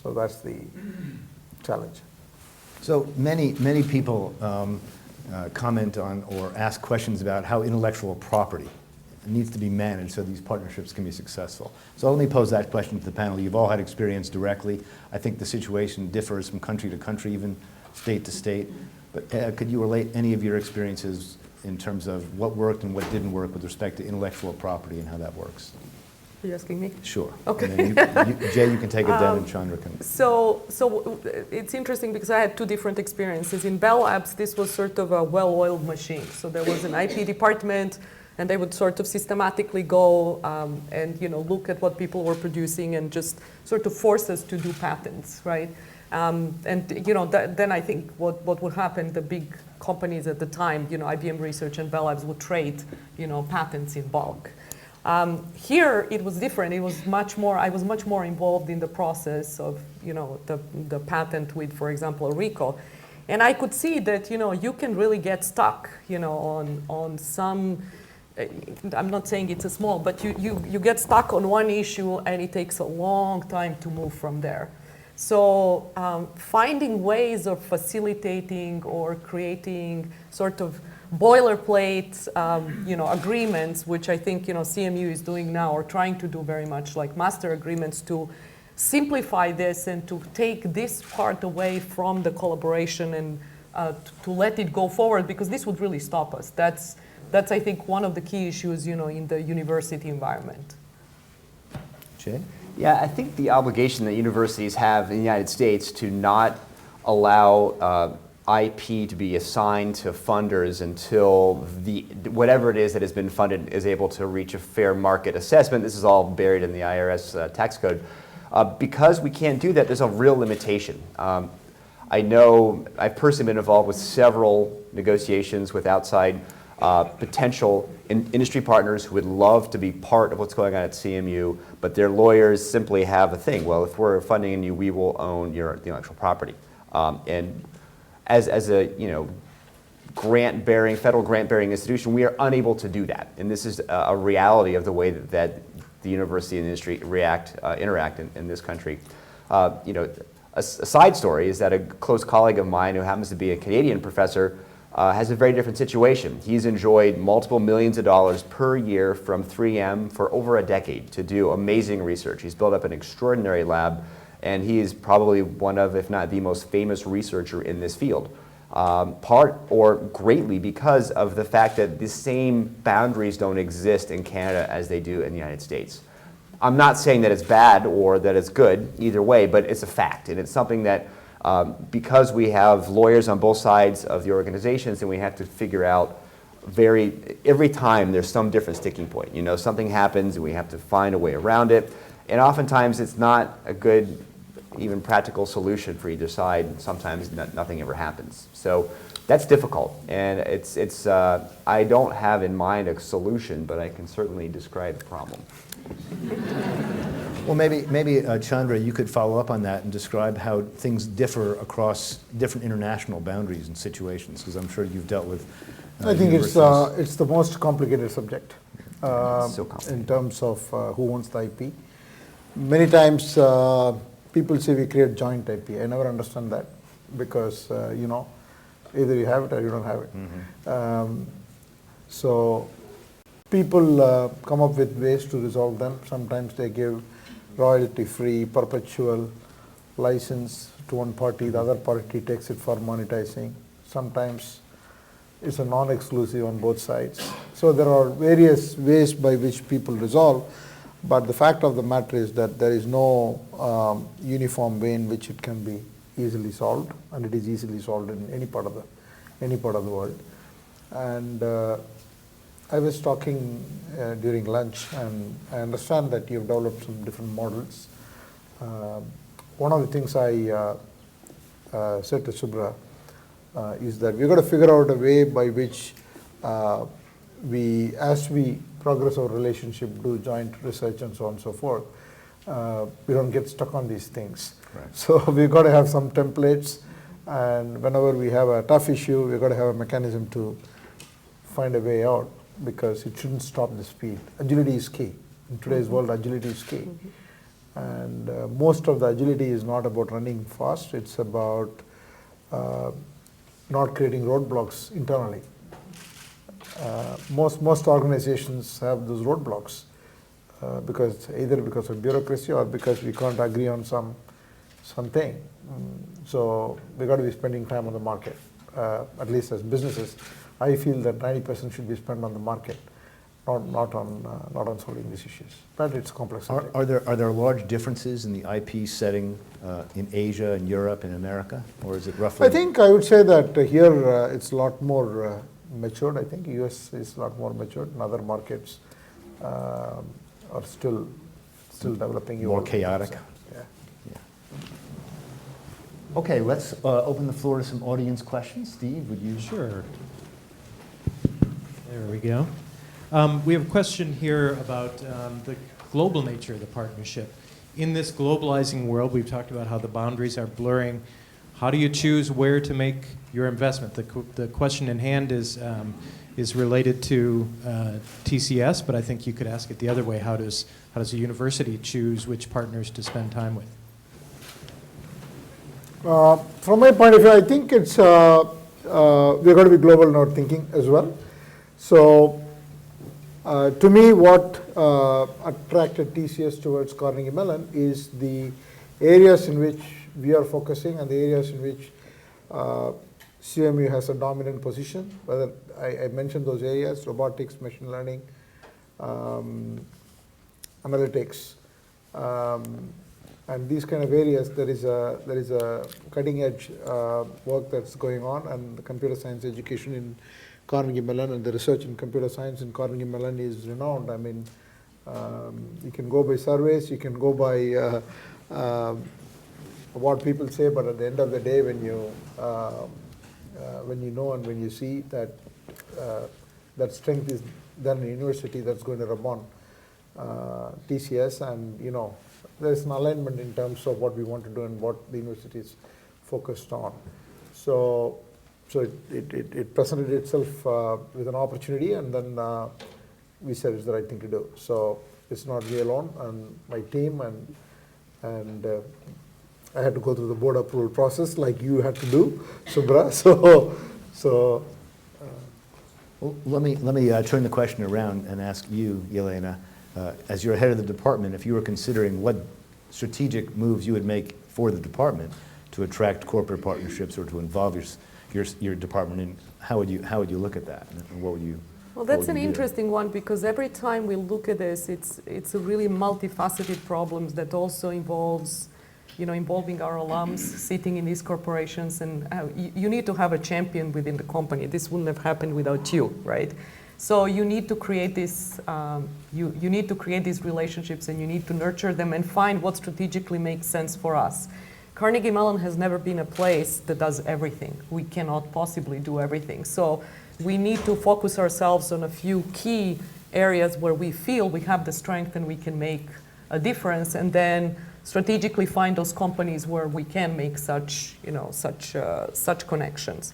that's the challenge. So many people comment on or ask questions about how intellectual property needs to be managed so these partnerships can be successful. So let me pose that question to the panel. You've all had experience directly. I think the situation differs from country to country, even state to state. But could you relate any of your experiences in terms of what worked and what didn't work with respect to intellectual property and how that works? Are you asking me? Sure. Okay. And then Jay, you can take it, then, and Chandra can. So it's interesting because I had two different experiences. In Bell Labs, this was sort of a well-oiled machine. So there was an IP department, and they would sort of systematically go and look at what people were producing and just sort of force us to do patents, right? Then I think what would happen, the big companies at the time, IBM Research and Bell Labs would trade, patents in bulk. Here it was different. It was I was much more involved in the process of, the patent with, for example, RICO. And I could see that, you can really get stuck, on some, I'm not saying it's a small, but you get stuck on one issue and it takes a long time to move from there. So finding ways of facilitating or creating sort of boilerplate, agreements, which I think, CMU is doing now or trying to do very much, like master agreements, to simplify this and to take this part away from the collaboration and to let it go forward, because this would really stop us. That's I think, one of the key issues, in the university environment. Jay? Yeah, I think the obligation that universities have in the United States to not allow IP to be assigned to funders until whatever it is that has been funded is able to reach a fair market assessment. This is all buried in the IRS tax code. Because we can't do that, there's a real limitation. I know I've personally been involved with several negotiations with outside potential industry partners who would love to be part of what's going on at CMU, but their lawyers simply have a thing. Well, if we're funding you, we will own your intellectual property. And as a federal grant-bearing institution, we are unable to do that. And this is a reality of the way that the university and the industry interact in this country. A side story is that a close colleague of mine who happens to be a Canadian professor has a very different situation. He's enjoyed multiple millions of dollars per year from 3M for over a decade to do amazing research. He's built up an extraordinary lab, and he is probably one of, if not the most famous researcher in this field. Part or greatly because of the fact that the same boundaries don't exist in Canada as they do in the United States. I'm not saying that it's bad or that it's good, either way, but it's a fact, and it's something that because we have lawyers on both sides of the organizations, and we have to figure out every time there's some different sticking point. Something happens and we have to find a way around it. And oftentimes it's not a good, even practical solution for either side. Sometimes nothing ever happens. So that's difficult. And I don't have in mind a solution, but I can certainly describe the problem. Well, maybe Chandra, you could follow up on that and describe how things differ across different international boundaries and situations, because I'm sure you've dealt with I think universes? it's the most complicated subject So complicated. in terms of who owns the IP. Many times people say we create joint IP. I never understand that because either you have it or you don't have it. So people come up with ways to resolve them. Sometimes they give royalty-free, perpetual license to one party. The other party takes it for monetizing. Sometimes it's a non-exclusive on both sides. So there are various ways by which people resolve, but the fact of the matter is that there is no uniform way in which it can be easily solved, and it is easily solved in any part of the world. And I was talking during lunch, and I understand that you've developed some different models. One of the things I said to Subra is that we've got to figure out a way by which as we progress our relationship, do joint research and so on and so forth, we don't get stuck on these things. Right. So we've got to have some templates, and whenever we have a tough issue, we've got to have a mechanism to find a way out, because it shouldn't stop the speed. Agility is key. In today's world, agility is key. And most of the agility is not about running fast, it's about not creating roadblocks internally. Most organizations have those roadblocks either because of bureaucracy or because we can't agree on something. So we got to be spending time on the market. At least as businesses, I feel that 90% should be spent on the market, not on solving these issues. But it's complex. Are there large differences in the IP setting in Asia and Europe and America, or is it roughly? I would say that here it's a lot more matured. I think US is a lot more matured, and other markets are still developing. More chaotic. Yeah. Okay, let's open the floor to some audience questions. Steve, would you? Sure. There we go. We have a question here about the global nature of the partnership. In this globalizing world, we've talked about how the boundaries are blurring. How do you choose where to make your investment? The question in hand is related to TCS, but I think you could ask it the other way. How does a university choose which partners to spend time with? From my point of view, I think it's we're going to be global in our thinking as well. So to me, what attracted TCS towards Carnegie Mellon is the areas in which we are focusing and the areas in which CMU has a dominant position. Whether I mentioned those areas: robotics, machine learning, analytics, and these kind of areas. There is a cutting edge work that's going on, and the computer science education in Carnegie Mellon and the research in computer science in Carnegie Mellon is renowned. I mean, you can go by surveys, you can go by what people say, but at the end of the day, when you know and when you see that that strength is done in a university, that's going to rub on TCS, and there's an alignment in terms of what we want to do and what the university is focused on. So it presented itself with an opportunity, and then we said it's the right thing to do. So it's not me alone and my team, and I had to go through the board approval process like you had to do, Subra. Well, let me turn the question around and ask you, Jelena, as you're head of the department, if you were considering what strategic moves you would make for the department to attract corporate partnerships or to involve your department in, how would you look at that, and what would you? Well, that's an interesting one, because every time we look at this, it's a really multifaceted problem that also involves, involving our alums sitting in these corporations, and you need to have a champion within the company. This wouldn't have happened without you, right? So you need to create this. You need to create these relationships, and you need to nurture them and find what strategically makes sense for us. Carnegie Mellon has never been a place that does everything. We cannot possibly do everything. So we need to focus ourselves on a few key areas where we feel we have the strength and we can make a difference, and then strategically find those companies where we can make such connections.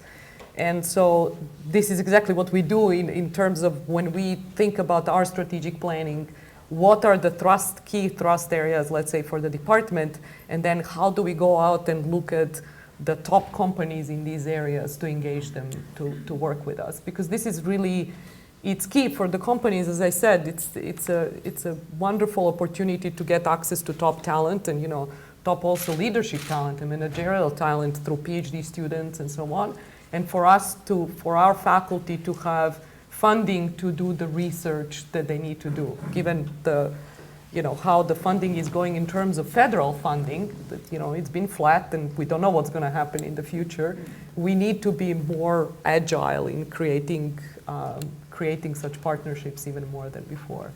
And so this is exactly what we do in terms of when we think about our strategic planning. What are the key thrust areas, let's say, for the department, and then how do we go out and look at the top companies in these areas to engage them to work with us? Because this is really, it's key for the companies. As I said, it's a wonderful opportunity to get access to top talent and, top also leadership talent and managerial talent through PhD students and so on. And for our faculty to have funding to do the research that they need to do, given how the funding is going in terms of federal funding, that, it's been flat and we don't know what's going to happen in the future. We need to be more agile in creating such partnerships even more than before.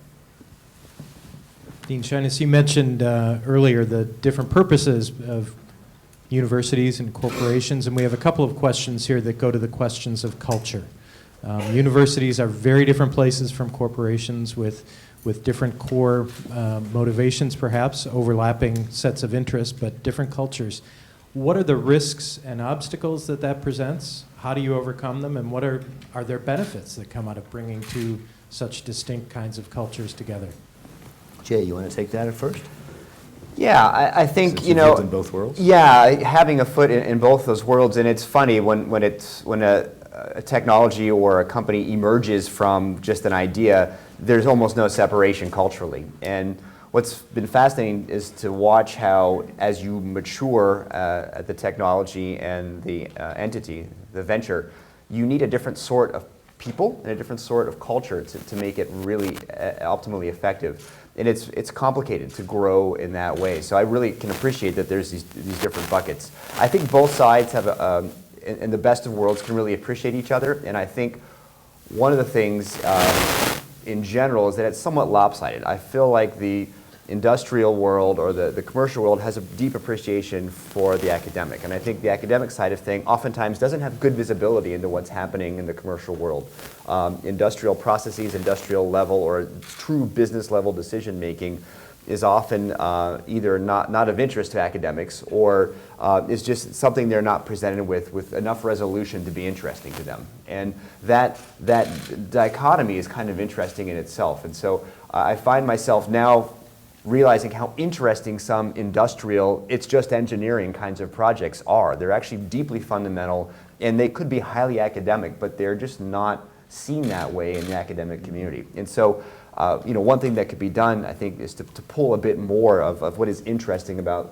Dean Shinas, you mentioned earlier the different purposes of universities and corporations, and we have a couple of questions here that go to the questions of culture. Universities are very different places from corporations with different core motivations, perhaps, overlapping sets of interests, but different cultures. What are the risks and obstacles that presents? How do you overcome them? And what are there benefits that come out of bringing two such distinct kinds of cultures together? Jay, you want to take that at first? Yeah, I think, Since you've lived in both worlds? Yeah, having a foot in both those worlds, and it's funny when a technology or a company emerges from just an idea, there's almost no separation culturally. And what's been fascinating is to watch how, as you mature at the technology and the entity, the venture, you need a different sort of people and a different sort of culture to make it really optimally effective. And it's complicated to grow in that way. So I really can appreciate that there's these different buckets. I think both sides have, in the best of worlds, can really appreciate each other. And I think one of the things in general is that it's somewhat lopsided. I feel like the industrial world or the commercial world has a deep appreciation for the academic. And I think the academic side of things oftentimes doesn't have good visibility into what's happening in the commercial world. Industrial processes, industrial level, or true business level decision making is often either not of interest to academics or is just something they're not presented with enough resolution to be interesting to them. And that dichotomy is kind of interesting in itself. And so I find myself now realizing how interesting some industrial, it's just engineering kinds of projects are. They're actually deeply fundamental, and they could be highly academic, but they're just not seen that way in the academic community. And so, one thing that could be done, I think, is to pull a bit more of what is interesting about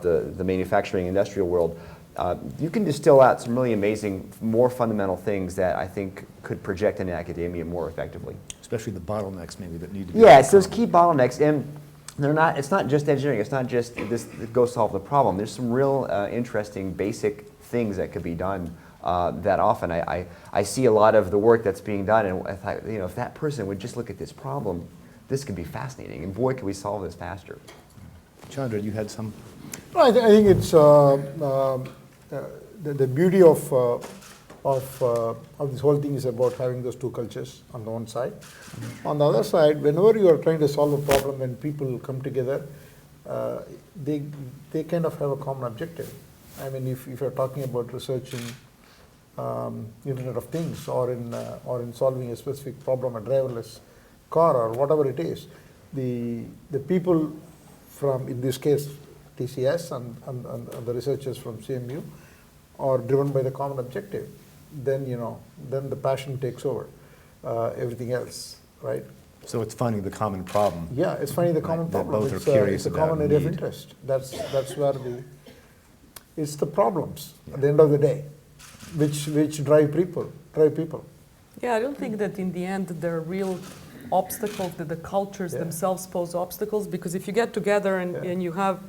the manufacturing industrial world. You can distill out some really amazing, more fundamental things that I think could project into academia more effectively. Especially the bottlenecks maybe that need to be. Yeah, it's those key bottlenecks, and it's not just engineering, it's not just this go solve the problem. There's some real interesting basic things that could be done that often. I see a lot of the work that's being done, and I thought, if that person would just look at this problem, this could be fascinating, and boy, could we solve this faster. Chandra, you had some? No, I think it's the beauty of this whole thing is about having those two cultures on the one side. Mm-hmm. On the other side, whenever you are trying to solve a problem, when people come together, they kind of have a common objective. I mean, if you're talking about researching Internet of Things or in solving a specific problem, a driverless car or whatever it is, the people from, in this case, TCS and the researchers from CMU are driven by the common objective. Then the passion takes over everything else, right? So it's finding the common problem. Yeah, it's finding the common That problem. both are curious It's a common about area of need. interest. That's where it's the problems at the end of the day, which drive people. Yeah, I don't think that in the end there are real obstacles, that the cultures themselves pose obstacles, because if you get together and you have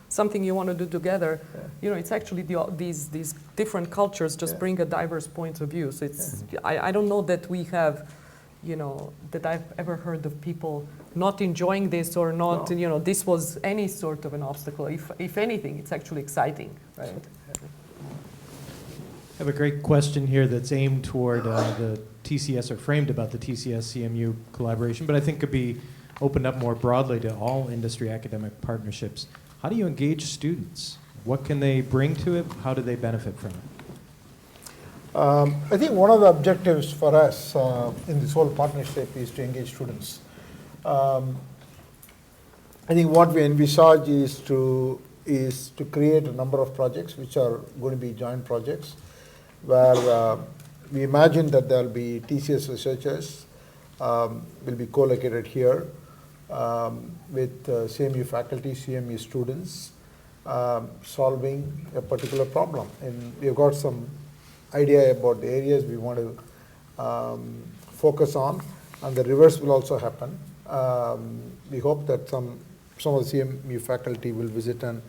something you want to do together, it's actually these different cultures just bring a diverse point of view. So it's I don't know that we have, that I've ever heard of people not enjoying this or not, this was any sort of an obstacle. If anything, it's actually exciting, right? I have a great question here that's aimed toward the TCS, or framed about the TCS-CMU collaboration, but I think could be opened up more broadly to all industry academic partnerships. How do you engage students? What can they bring to it? How do they benefit from it? I think one of the objectives for us in this whole partnership is to engage students. I think what we envisage is to create a number of projects which are going to be joint projects, where we imagine that there will be TCS researchers will be co-located here with CMU faculty, CMU students, solving a particular problem. And we've got some idea about the areas we want to focus on, and the reverse will also happen. We hope that some of the CMU faculty will visit and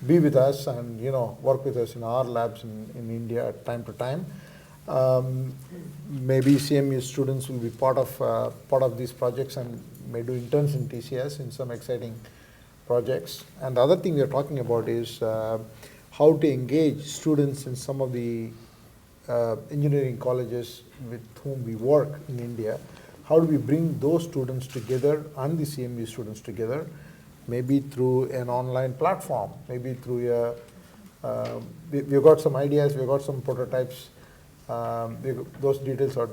be with us and work with us in our labs in India at time to time. Maybe CMU students will be part of these projects and may do interns in TCS in some exciting projects. And the other thing we are talking about is how to engage students in some of the engineering colleges with whom we work in India. How do we bring those students together and the CMU students together? Maybe through an online platform, maybe through we've got some ideas, we've got some prototypes. Those details are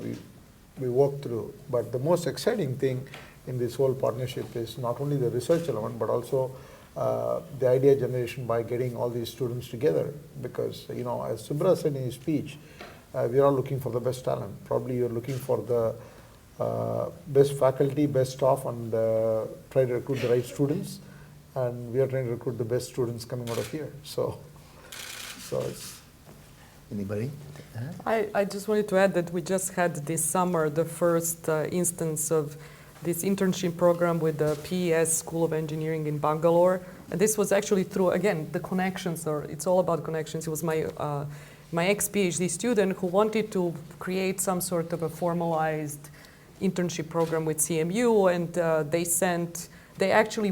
we work through. But the most exciting thing in this whole partnership is not only the research element, but also the idea generation by getting all these students together. Because, as Subra said in his speech, we are all looking for the best talent. Probably you're looking for the best faculty, best staff, and try to recruit the right students. And we are trying to recruit the best students coming out of here. So it's... Anybody? I just wanted to add that we just had this summer the first instance of this internship program with the PES School of Engineering in Bangalore. And this was actually through, again, the connections, or it's all about connections. It was my ex-PhD student who wanted to create some sort of a formalized internship program with CMU, and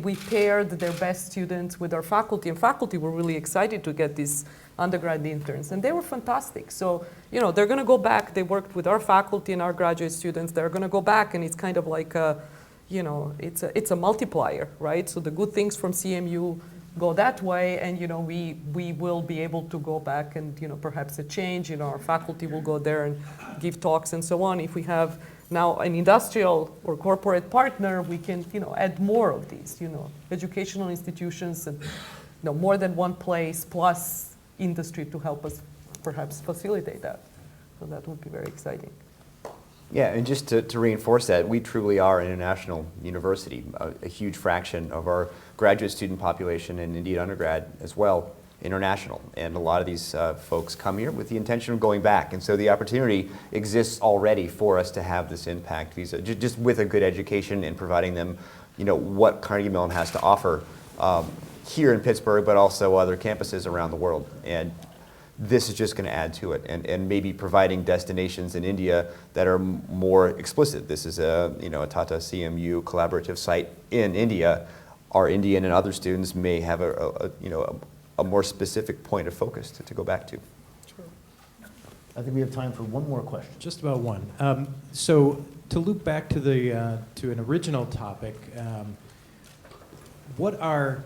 we paired their best students with our faculty, and faculty were really excited to get these undergrad interns, and they were fantastic. So, they're going to go back. They worked with our faculty and our graduate students. They're going to go back, and it's kind of like it's a multiplier, right? So the good things from CMU go that way, and we will be able to go back and perhaps a change. Our faculty will go there and give talks and so on. If we have now an industrial or corporate partner, we can add more of these educational institutions and more than one place plus industry to help us perhaps facilitate that. So that would be very exciting. Yeah, and just to reinforce that, we truly are an international university. A huge fraction of our graduate student population, and indeed undergrad as well, international. And a lot of these folks come here with the intention of going back. And so the opportunity exists already for us to have this impact visa, just with a good education and providing them what Carnegie Mellon has to offer here in Pittsburgh, but also other campuses around the world. And this is just going to add to it, and maybe providing destinations in India that are more explicit. This is a Tata CMU collaborative site in India. Our Indian and other students may have a more specific point of focus to go back to. Sure. I think we have time for one more question. Just about one. So to loop back to the to an original topic, what are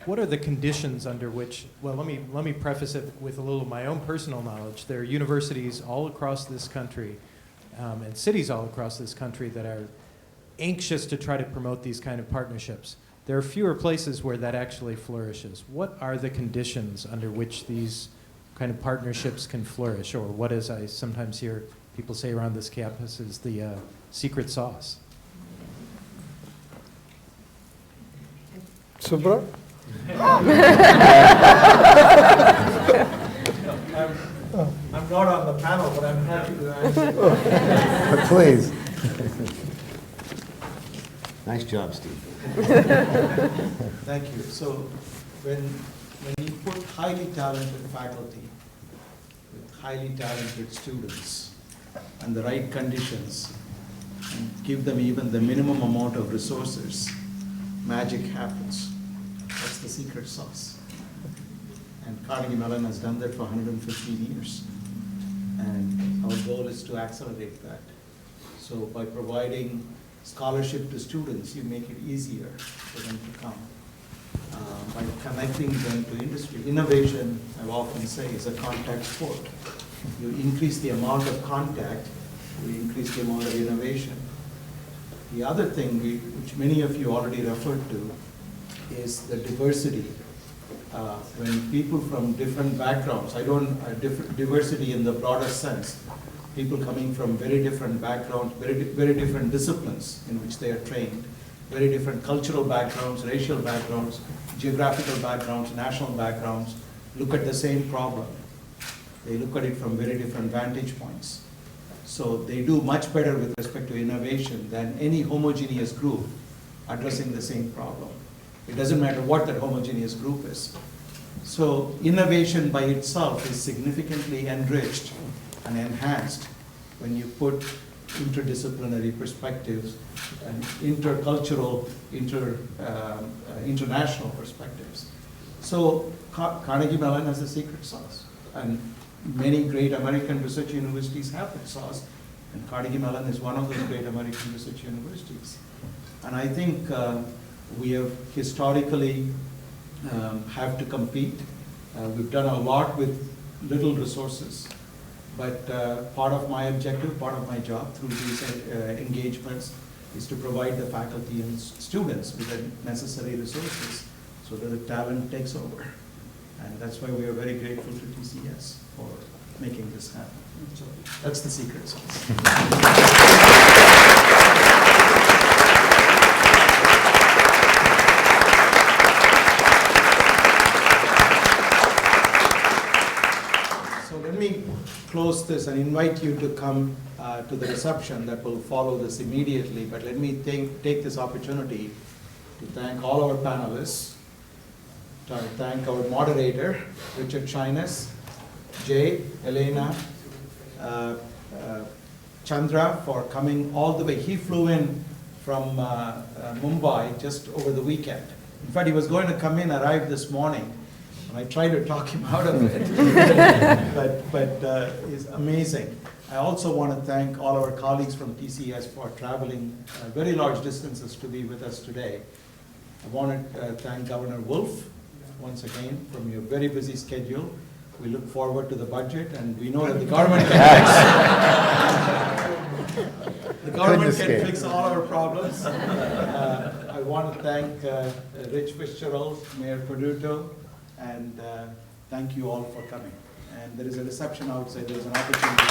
the conditions under which, well, let me preface it with a little of my own personal knowledge. There are universities all across this country and cities all across this country that are anxious to try to promote these kind of partnerships. There are fewer places where that actually flourishes. What are the conditions under which these kind of partnerships can flourish, or what, as I sometimes hear people say around this campus, is the secret sauce? Subra? I'm not on the panel, but I'm happy to answer. Please. Nice job, Steve. Thank you. So when you put highly talented faculty with highly talented students and the right conditions and give them even the minimum amount of resources, magic happens. That's the secret sauce. And Carnegie Mellon has done that for 115 years. And our goal is to accelerate that. So by providing scholarship to students, you make it easier for them to come. By connecting them to industry. Innovation, I often say, is a contact sport. you increase the amount of contact, you increase the amount of innovation. The other thing which many of you already referred to is the diversity. When people from different backgrounds, diversity in the broader sense, people coming from very different backgrounds, very different disciplines in which they are trained, very different cultural backgrounds, racial backgrounds, geographical backgrounds, national backgrounds, look at the same problem. They look at it from very different vantage points. So they do much better with respect to innovation than any homogeneous group addressing the same problem. It doesn't matter what that homogeneous group is. So innovation by itself is significantly enriched and enhanced when you put interdisciplinary perspectives and intercultural, international perspectives. So Carnegie Mellon has a secret sauce, and many great American research universities have that sauce, and Carnegie Mellon is one of those great American research universities. And I think we have historically have to compete. We've done a lot with little resources, but part of my objective, part of my job through these engagements is to provide the faculty and students with the necessary resources so that the talent takes over. And that's why we are very grateful to TCS for making this happen. So that's the secret sauce. Let me close this and invite you to come to the reception that will follow this immediately, but let me take this opportunity to thank all our panelists, to thank our moderator, Richard Shines, Jay, Jelena, Chandra for coming all the way. He flew in from Mumbai just over the weekend. In fact, he was going to come in, arrived this morning, I tried to talk him out of it, but it's amazing. I also want to thank all our colleagues from TCS for traveling very large distances to be with us today. I want to thank Governor Wolf once again from your very busy schedule. We look forward to the budget, and we know that the government can fix the government can fix all our problems. I want to thank Rich Fitzgerald, Mayor Peduto, and thank you all for coming. And there is a reception outside. There's an opportunity.